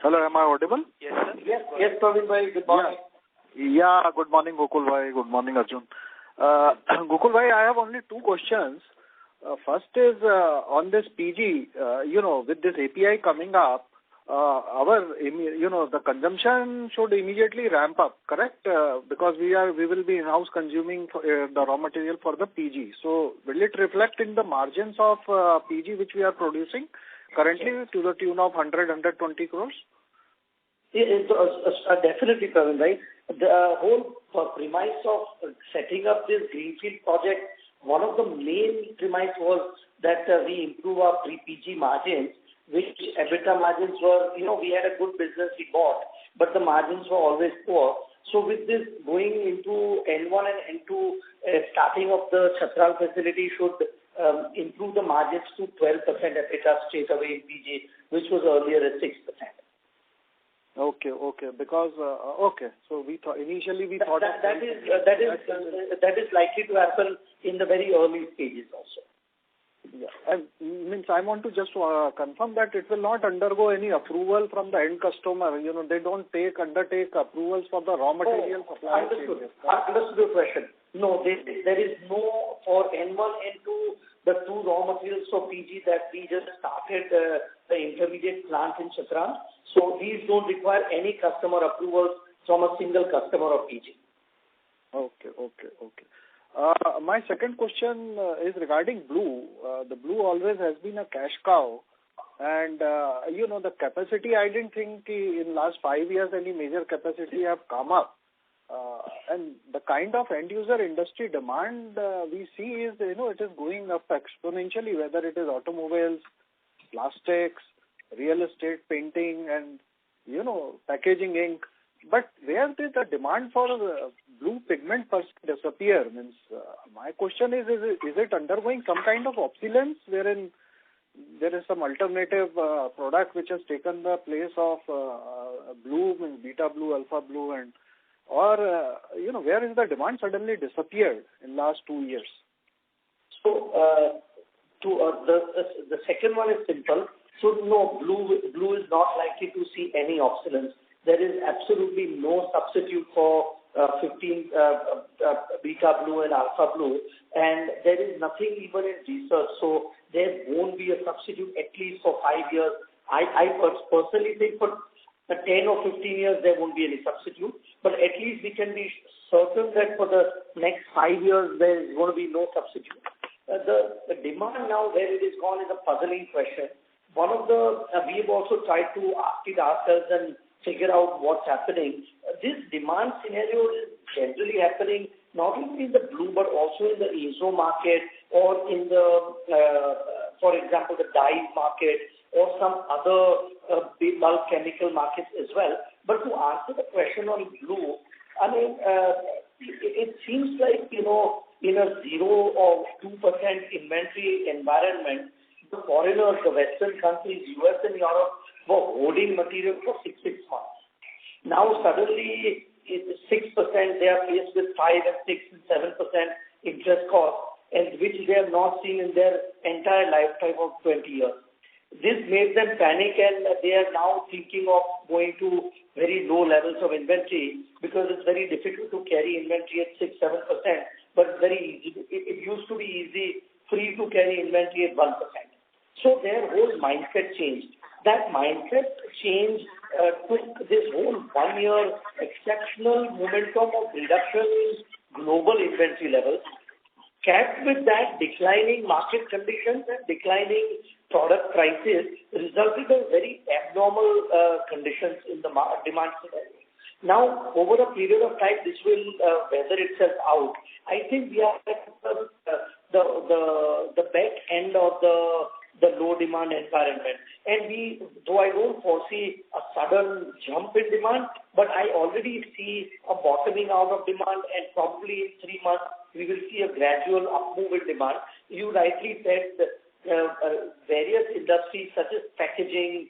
Hello, am I audible? Yes, sir. Yes, Praveen bhai. Good morning. Yeah, good morning, Gokul bhai. Good morning, Arjun. Gokul bhai, I have only two questions. First is on this PG, with this API coming up, the consumption should immediately ramp up, correct? Because we will be in-house consuming the raw material for the PG. So will it reflect in the margins of PG which we are producing currently to the tune of 120 crores? Definitely, Praveen, right? The whole premise of setting up this greenfield project, one of the main premise was that we improve our pre-PG margins, which EBITDA margins were, we had a good business we bought, but the margins were always poor. So with this going into N1 and N2, starting of the Chhatral facility should improve the margins to 12% EBITDA straight away in PG, which was earlier at 6%. Okay. Because so we thought initially that is likely to happen in the very early stages also. Yeah, I want to just confirm that it will not undergo any approval from the end customer. They don't undertake approvals for the raw material supply. Understood your question. No, there is no for N1, N2, the two raw materials for PG that we just started the intermediate plant in Chhatral. So these don't require any customer approvals from a single customer of PG. Okay. My second question is regarding Blue. The Blue always has been a cash cow. And, the capacity, I didn't think in last 5 years any major capacity have come up. And the kind of end-user industry demand we see is, it is going up exponentially, whether it is automobiles, plastics, real estate, painting, and, packaging ink. But where did the demand for blue pigment first disappear? My question is it undergoing some kind of obsolescence wherein there is some alternative product which has taken the place of blue, beta blue, alpha blue, or where is the demand suddenly disappeared in last 2 years? So the second one is simple. So no, blue is not likely to see any obsolescence. There is absolutely no substitute for 15 beta blue and alpha blue, and there is nothing even in research. So there won't be a substitute at least for 5 years. I personally think for 10 or 15 years there won't be any substitute, but at least we can be certain that for the next 5 years there is going to be no substitute. The demand now where it is gone is a puzzling question. One of we have also tried to ask it ourselves and figure out what's happening. This demand scenario is generally happening not only in the blue but also in the azo market or in the, for example, the dyes market or some other big bulk chemical markets as well. But to answer the question on blue, it seems like, in a 0 or 2% inventory environment, the foreigners, the Western countries, US and Europe, were holding material for 6 months. Now suddenly, 6%, they are faced with 5 and 6 and 7% interest cost, and which they have not seen in their entire lifetime of 20 years. This made them panic, and they are now thinking of going to very low levels of inventory because it's very difficult to carry inventory at 6-7%, but very easy. It used to be easy, free to carry inventory at 1%. So their whole mindset changed. That mindset change took this whole 1 year exceptional momentum of reduction in global inventory levels, capped with that declining market conditions and declining product prices, resulted in very abnormal conditions in the demand scenario. Now, over a period of time, this will weather itself out. I think we are at the back end of the low demand environment. And though I don't foresee a sudden jump in demand, but I already see a bottoming out of demand, and probably in 3 months we will see a gradual up move in demand. You rightly said that various industries such as packaging,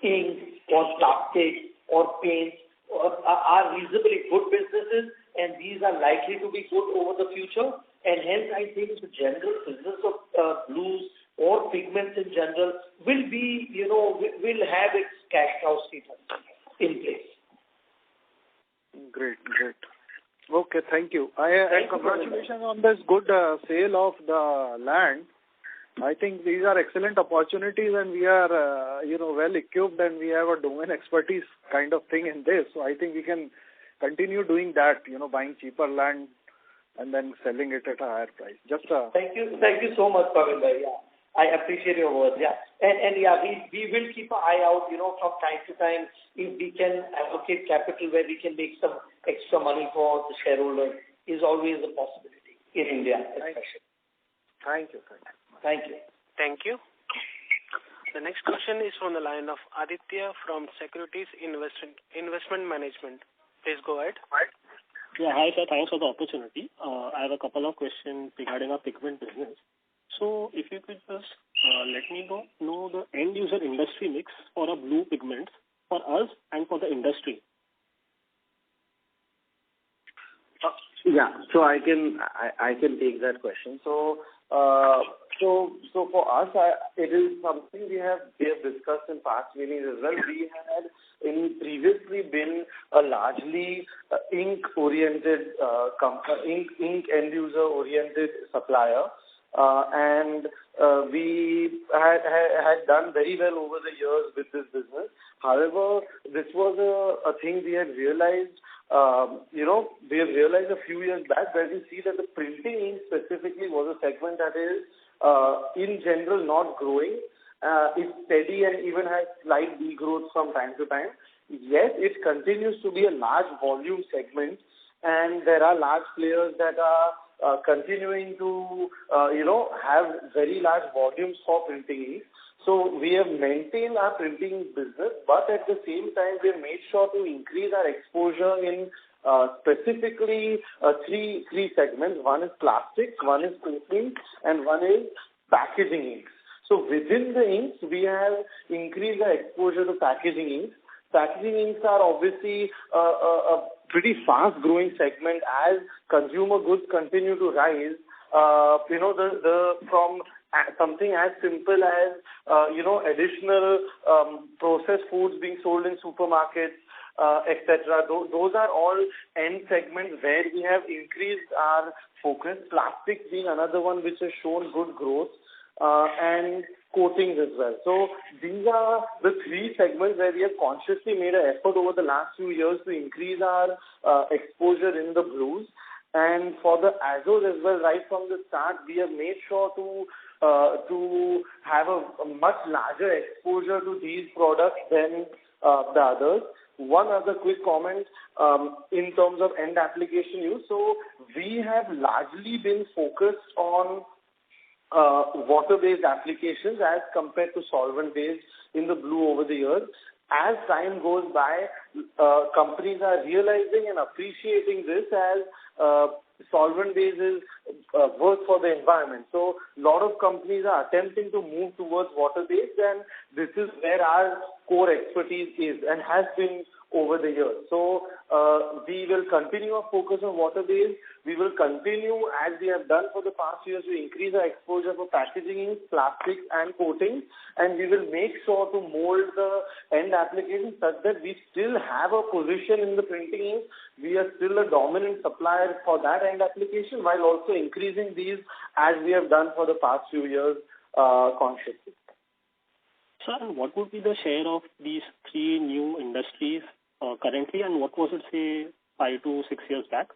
ink, or plastic, or paints are reasonably good businesses, and these are likely to be good over the future. And hence, I think the general business of blues or pigments in general will be, will have its cash cow status in place. Great. Okay, thank you. And congratulations on this good sale of the land. I think these are excellent opportunities, and we are, well equipped, and we have a domain expertise kind of thing in this. So I think we can continue doing that, buying cheaper land and then selling it at a higher price. Thank you so much, Pavan bhai. Yeah, I appreciate your words. Yeah, and yeah, we will keep an eye out, from time to time, if we can allocate capital where we can make some extra money for the shareholders. Is always a possibility in India, especially. Thank you. Thank you. The next question is from the line of Aditya from Securities Investment Management. Please go ahead. Yeah, hi sir. Thanks for the opportunity. I have a couple of questions regarding our pigment business. So if you could just let me know the end user industry mix for a blue pigments for us and for the industry. Yeah, so I can take that question. So for us, it is something we have discussed in past meetings as well. We had previously been a largely ink-oriented ink end-user-oriented supplier, and we had done very well over the years with this business. However, this was a thing we had realized. We have realized a few years back where we see that the printing ink specifically was a segment that is, in general, not growing. It's steady and even has slight degrowth from time to time. Yet, it continues to be a large volume segment, and there are large players that are continuing to, have very large volumes for printing ink. So we have maintained our printing business, but at the same time, we have made sure to increase our exposure in specifically three segments. One is plastics, one is coating, and one is packaging inks. So within the inks, we have increased our exposure to packaging inks. Packaging inks are obviously a pretty fast-growing segment as consumer goods continue to rise. From something as simple as additional processed foods being sold in supermarkets, etc. Those are all end segments where we have increased our focus. Plastics being another one which has shown good growth, and coatings as well. So these are the three segments where we have consciously made an effort over the last few years to increase our exposure in the blues. And for the azos as well, right from the start, we have made sure to have a much larger exposure to these products than the others. One other quick comment in terms of end application use. So we have largely been focused on water-based applications as compared to solvent-based in the blue over the years. As time goes by, companies are realizing and appreciating this as solvent-based is work for the environment. So a lot of companies are attempting to move towards water-based, and this is where our core expertise is and has been over the years. So we will continue our focus on water-based. We will continue, as we have done for the past years, to increase our exposure for packaging inks, plastics, and coatings, and we will make sure to mold the end application such that we still have a position in the printing ink. We are still a dominant supplier for that end application while also increasing these as we have done for the past few years consciously. Sir, what would be the share of these three new industries currently, and what was it, say, 5 to 6 years back?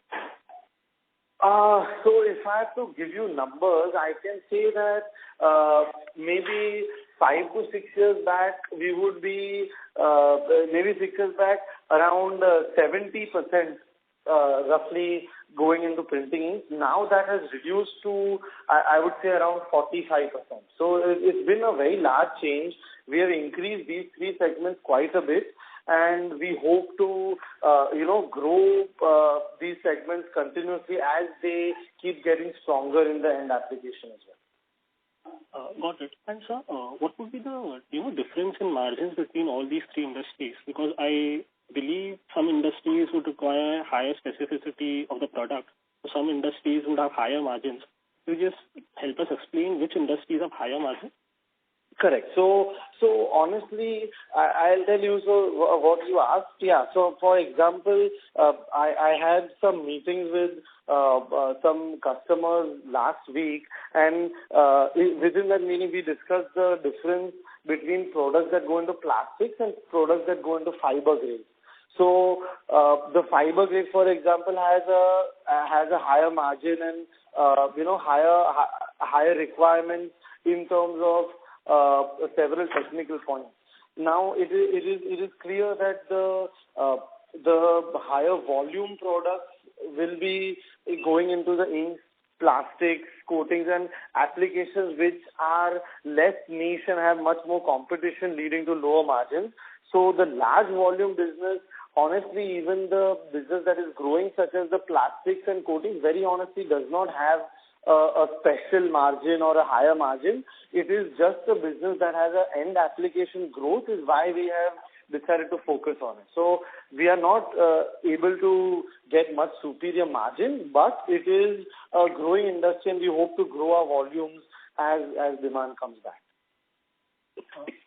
So if I have to give you numbers, I can say that maybe 5 to 6 years back, we would be, maybe 6 years back, around 70% roughly going into printing ink. Now that has reduced to, I would say, around 45%. So it's been a very large change. We have increased these three segments quite a bit, and we hope to, grow these segments continuously as they keep getting stronger in the end application as well. Got it. And sir, what would be the difference in margins between all these three industries? Because I believe some industries would require higher specificity of the product. Some industries would have higher margins. Could you just help us explain which industries have higher margins? Correct. So honestly, I'll tell you, what you asked, yeah. So for example, I had some meetings with some customers last week, and within that meeting we discussed the difference between products that go into plastics and products that go into fiber grade. So the fiber grade, for example, has a higher margin and higher requirements in terms of several technical points. Now it is clear that the higher volume products will be going into the inks, plastics, coatings, and applications which are less niche and have much more competition, leading to lower margins. So the large volume business, honestly, even the business that is growing, such as the plastics and coatings, very honestly does not have a special margin or a higher margin. It is just a business that has an end application growth, is why we have decided to focus on it. So we are not able to get much superior margin, but it is a growing industry and we hope to grow our volumes as demand comes back.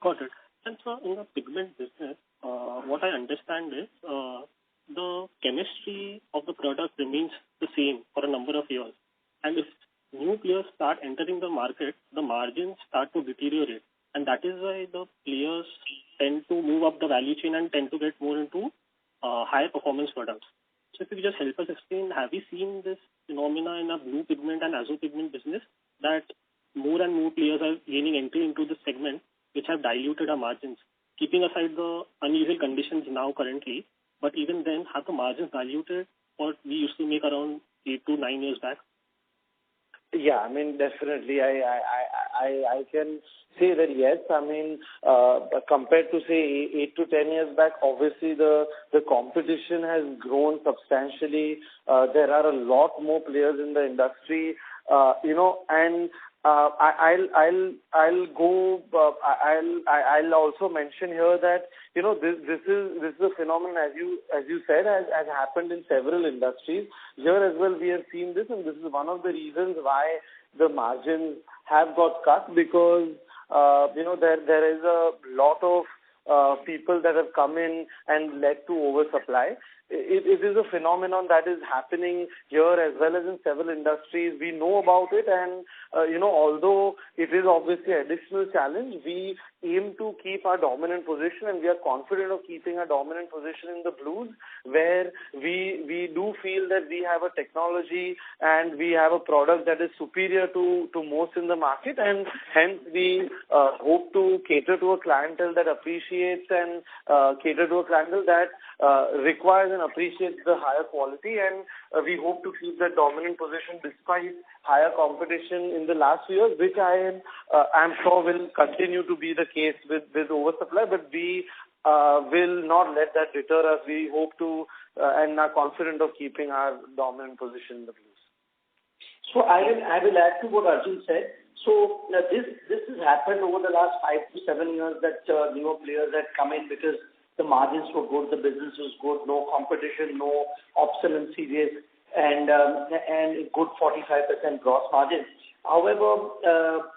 Got it. And so in the pigment business, what I understand is the chemistry of the product remains the same for a number of years. And if new players start entering the market, the margins start to deteriorate. And that is why the players tend to move up the value chain and tend to get more into higher performance products. So if you could just help us explain, have we seen this phenomena in a blue pigment and azo pigment business, that more and more players are gaining entry into this segment, which have diluted our margins, keeping aside the unusual conditions now currently, but even then, have the margins diluted what we used to make around 8 to 9 years back? Yeah, I mean, definitely. I can say that yes. I mean, compared to say 8 to 10 years back, obviously the competition has grown substantially. There are a lot more players in the industry, and I'll also mention here that this is a phenomenon, as you said, has happened in several industries. Here as well we have seen this, and this is one of the reasons why the margins have got cut, because there is a lot of people that have come in and led to oversupply. It is a phenomenon that is happening here as well as in several industries. We know about it, and although it is obviously an additional challenge, we aim to keep our dominant position, and we are confident of keeping a dominant position in the blues, where we do feel that we have a technology and we have a product that is superior to most in the market, and hence we hope to cater to a clientele that appreciates and cater to a clientele that requires and appreciates the higher quality, and we hope to keep that dominant position despite higher competition in the last few years, which I am sure will continue to be the case with oversupply, but we will not let that deter us. We hope to and are confident of keeping our dominant position in the blues. So I will add to what Arjun said. So this has happened over the last 5 to 7 years, that newer players had come in because the margins were good, the business was good, no competition, no obsolescence risk, and good 45% gross margins. However,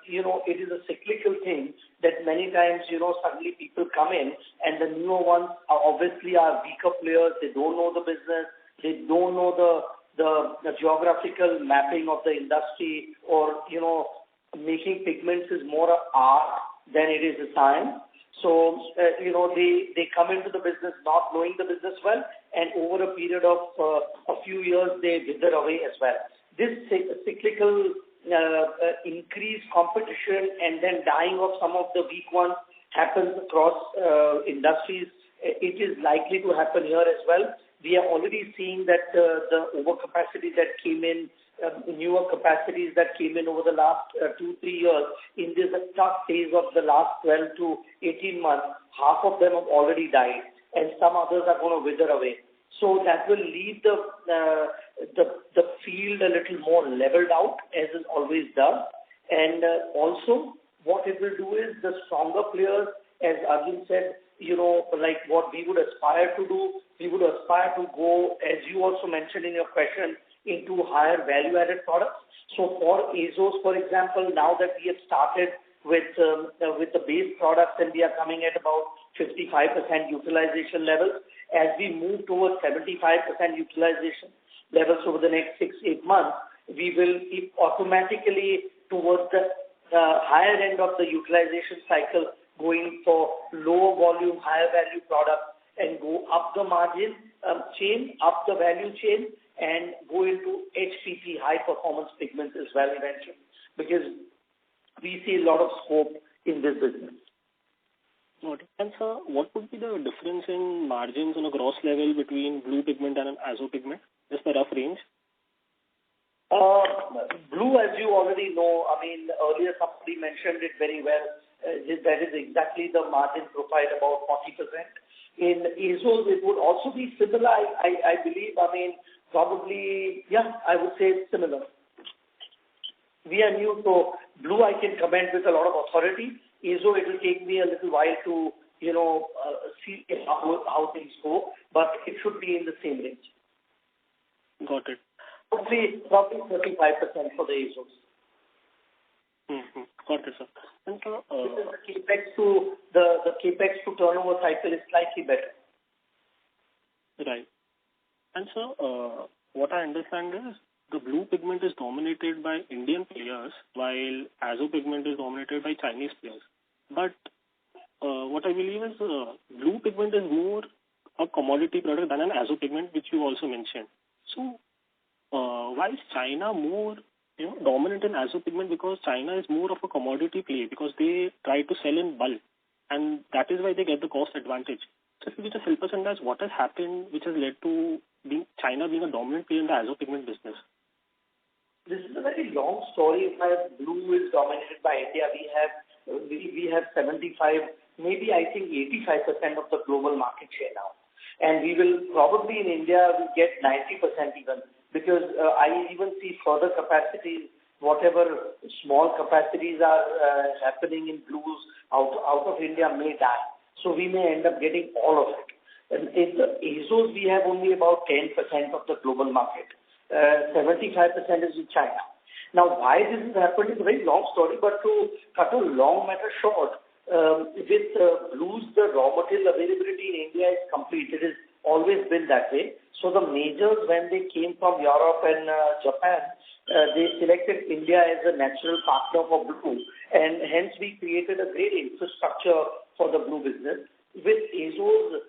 it is a cyclical thing that many times, suddenly people come in and the newer ones are obviously weaker players. They don't know the business. They don't know the geographical mapping of the industry, or, making pigments is more an art than it is a science. So, they come into the business not knowing the business well, and over a period of a few years, they wither away as well. This cyclical increased competition and then dying of some of the weak ones happens across industries. It is likely to happen here as well. We are already seeing that the overcapacity that came in, newer capacities that came in over the last 2-3 years, in this tough phase of the last 12 to 18 months, half of them have already died, and some others are going to wither away. So that will leave the field a little more leveled out, as it always does. And also, what it will do is the stronger players, as Arjun said, like what we would aspire to do, we would aspire to go, as you also mentioned in your question, into higher value-added products. So for AZOS, for example, now that we have started with the base products and we are coming at about 55% utilization levels, as we move towards 75% utilization levels over the next 6-8 months, we will keep automatically towards the higher end of the utilization cycle, going for lower volume, higher value products, and go up the margin chain, up the value chain, and go into HPP, high performance pigments as well eventually, because we see a lot of scope in this business. Okay. And sir, what would be the difference in margins on a gross level between blue pigment and an azo pigment? Just a rough range. Blue, as you already know, earlier somebody mentioned it very well. That is exactly the margin profile, about 40%. In AZOS, it would also be similar, I believe. Probably, I would say it's similar. We are new, so blue I can comment with a lot of authority. AZO, it will take me a little while to, see how things go, but it should be in the same range. Got it. Probably 35% for the AZOS. Mm-hmm. Got it, sir. And sir, the capex to turnover cycle is slightly better. Right. And sir, what I understand is the blue pigment is dominated by Indian players, while azo pigment is dominated by Chinese players. But what I believe is blue pigment is more a commodity product than an azo pigment, which you also mentioned. So why is China more dominant in azo pigment? Because China is more of a commodity play, because they try to sell in bulk, and that is why they get the cost advantage. So if you just help us understand what has happened, which has led to China being a dominant player in the azo pigment business. This is a very long story. Blue is dominated by India. We have 75, maybe I think 85% of the global market share now, and we will probably in India get 90% even, because I even see further capacities, whatever small capacities are happening in blues out of India may die. So we may end up getting all of it. And in the AZOS, we have only about 10% of the global market. 75% is in China. Now, why this has happened is a very long story, but to cut a long matter short, with blues, the raw material availability in India is complete. It has always been that way. So the majors, when they came from Europe and Japan, they selected India as a natural partner for blue, and hence we created a great infrastructure for the blue business. With AZOS,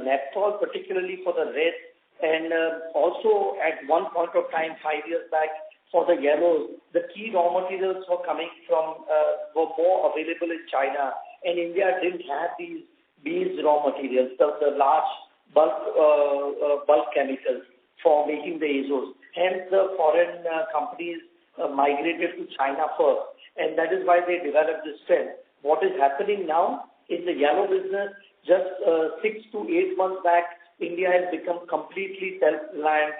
Naphthol, particularly for the red, and also at one point of time, 5 years back, for the yellows, the key raw materials were coming from, were more available in China, and India didn't have these raw materials, the large bulk chemicals for making the AZOS. Hence, the foreign companies migrated to China first, and that is why they developed this trend. What is happening now in the yellow business, just 6 to 8 months back, India has become completely self-reliant.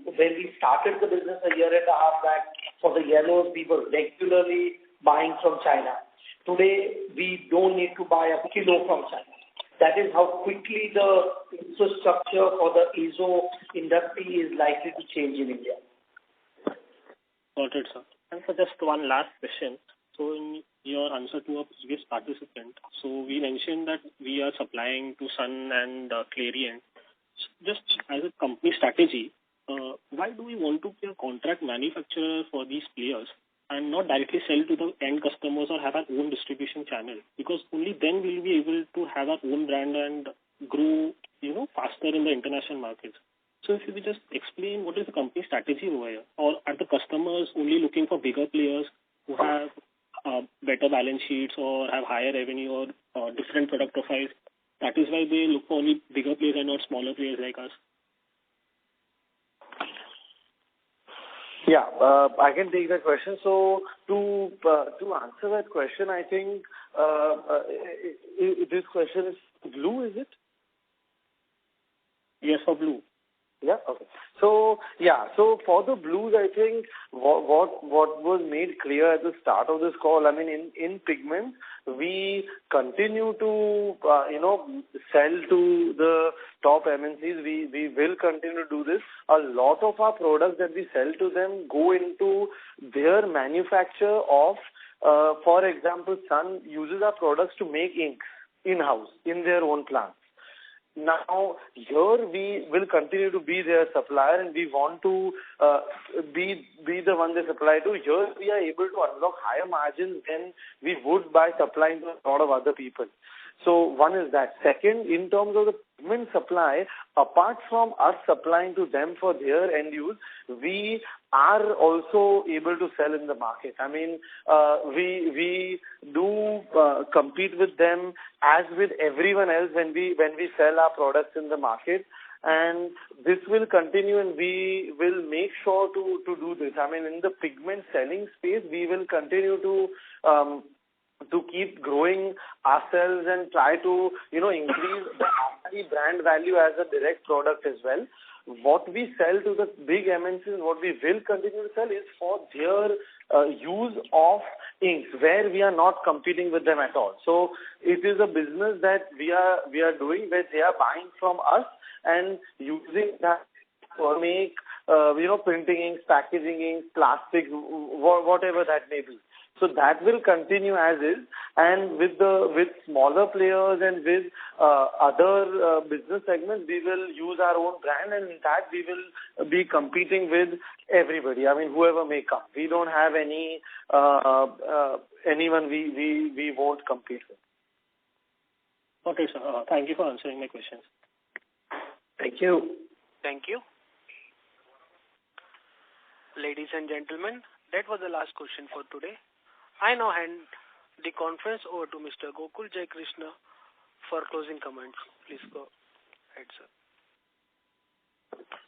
When we started the business a year and a half back, for the yellows, we were regularly buying from China. Today, we don't need to buy a kilo from China. That is how quickly the infrastructure for the AZO industry is likely to change in India. Got it, sir. And for just one last question. So in your answer to a previous participant, so we mentioned that we are supplying to Sun and Clariant. Just as a company strategy, why do we want to be a contract manufacturer for these players and not directly sell to the end customers or have our own distribution channel? Because only then we'll be able to have our own brand and grow, faster in the international markets. So if you could just explain what is the company strategy over here, or are the customers only looking for bigger players who have better balance sheets or have higher revenue or different product profiles? That is why they look for only bigger players and not smaller players like us. Yeah, I can take that question. So to answer that question, I think this question is blue, is it? Yes, for blue. Yeah. Okay. So for the blues, I think what was made clear at the start of this call, I mean, in pigments, we continue to sell to the top MNCs. We will continue to do this. A lot of our products that we sell to them go into their manufacture of, for example, Sun uses our products to make inks in-house in their own plants. Now, here we will continue to be their supplier, and we want to be the one they supply to. Here we are able to unlock higher margins than we would by supplying to a lot of other people. So one is that. Second, in terms of the pigment supply, apart from us supplying to them for their end use, we are also able to sell in the market. I mean, we do compete with them as with everyone else when we sell our products in the market. And this will continue, and we will make sure to do this. I mean, in the pigment selling space, we will continue to keep growing ourselves and try to, increase the Asahi brand value as a direct product as well. What we sell to the big MNCs, what we will continue to sell is for their use of inks, where we are not competing with them at all. So it is a business that we are doing where they are buying from us and using that to make, printing inks, packaging inks, plastics, whatever that may be. So that will continue as is, and with smaller players and with other business segments, we will use our own brand, and in that we will be competing with everybody. I mean, whoever may come. We don't have anyone we won't compete with. Okay, sir. Thank you for answering my questions. Thank you. Thank you. Ladies and gentlemen, that was the last question for today. I now hand the conference over to Mr. Gokul Jaikrishna for closing comments. Please go ahead, sir.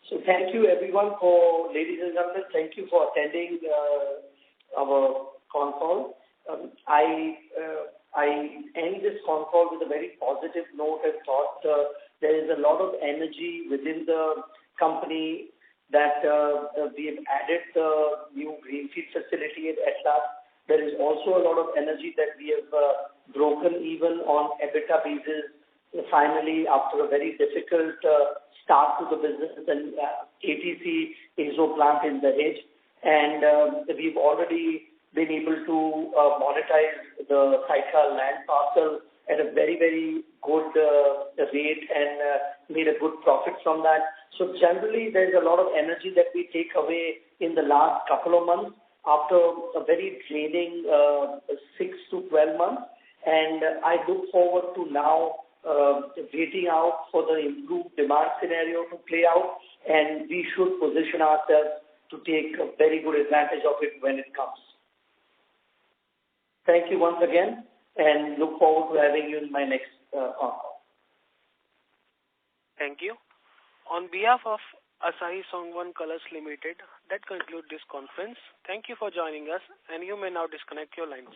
So thank you everyone ladies and gentlemen, thank you for attending our Concall. I end this Concall with a very positive note and thought there is a lot of energy within the company that we have added the new greenfield facility at Atlas. There is also a lot of energy that we have broken even on EBITDA basis. Finally, after a very difficult start to the business and ATC ISO plant in Dahej, and we've already been able to monetize the Saikha land parcel at a very, very good rate and made a good profit from that. So generally, there's a lot of energy that we take away in the last couple of months after a very draining 6 to 12 months. And I look forward to now waiting out for the improved demand scenario to play out, and we should position ourselves to take a very good advantage of it when it comes. Thank you once again, and look forward to having you in my next call. Thank you. On behalf of Asahi Songwon Colors Limited, that concludes this conference. Thank you for joining us, and you may now disconnect your lines.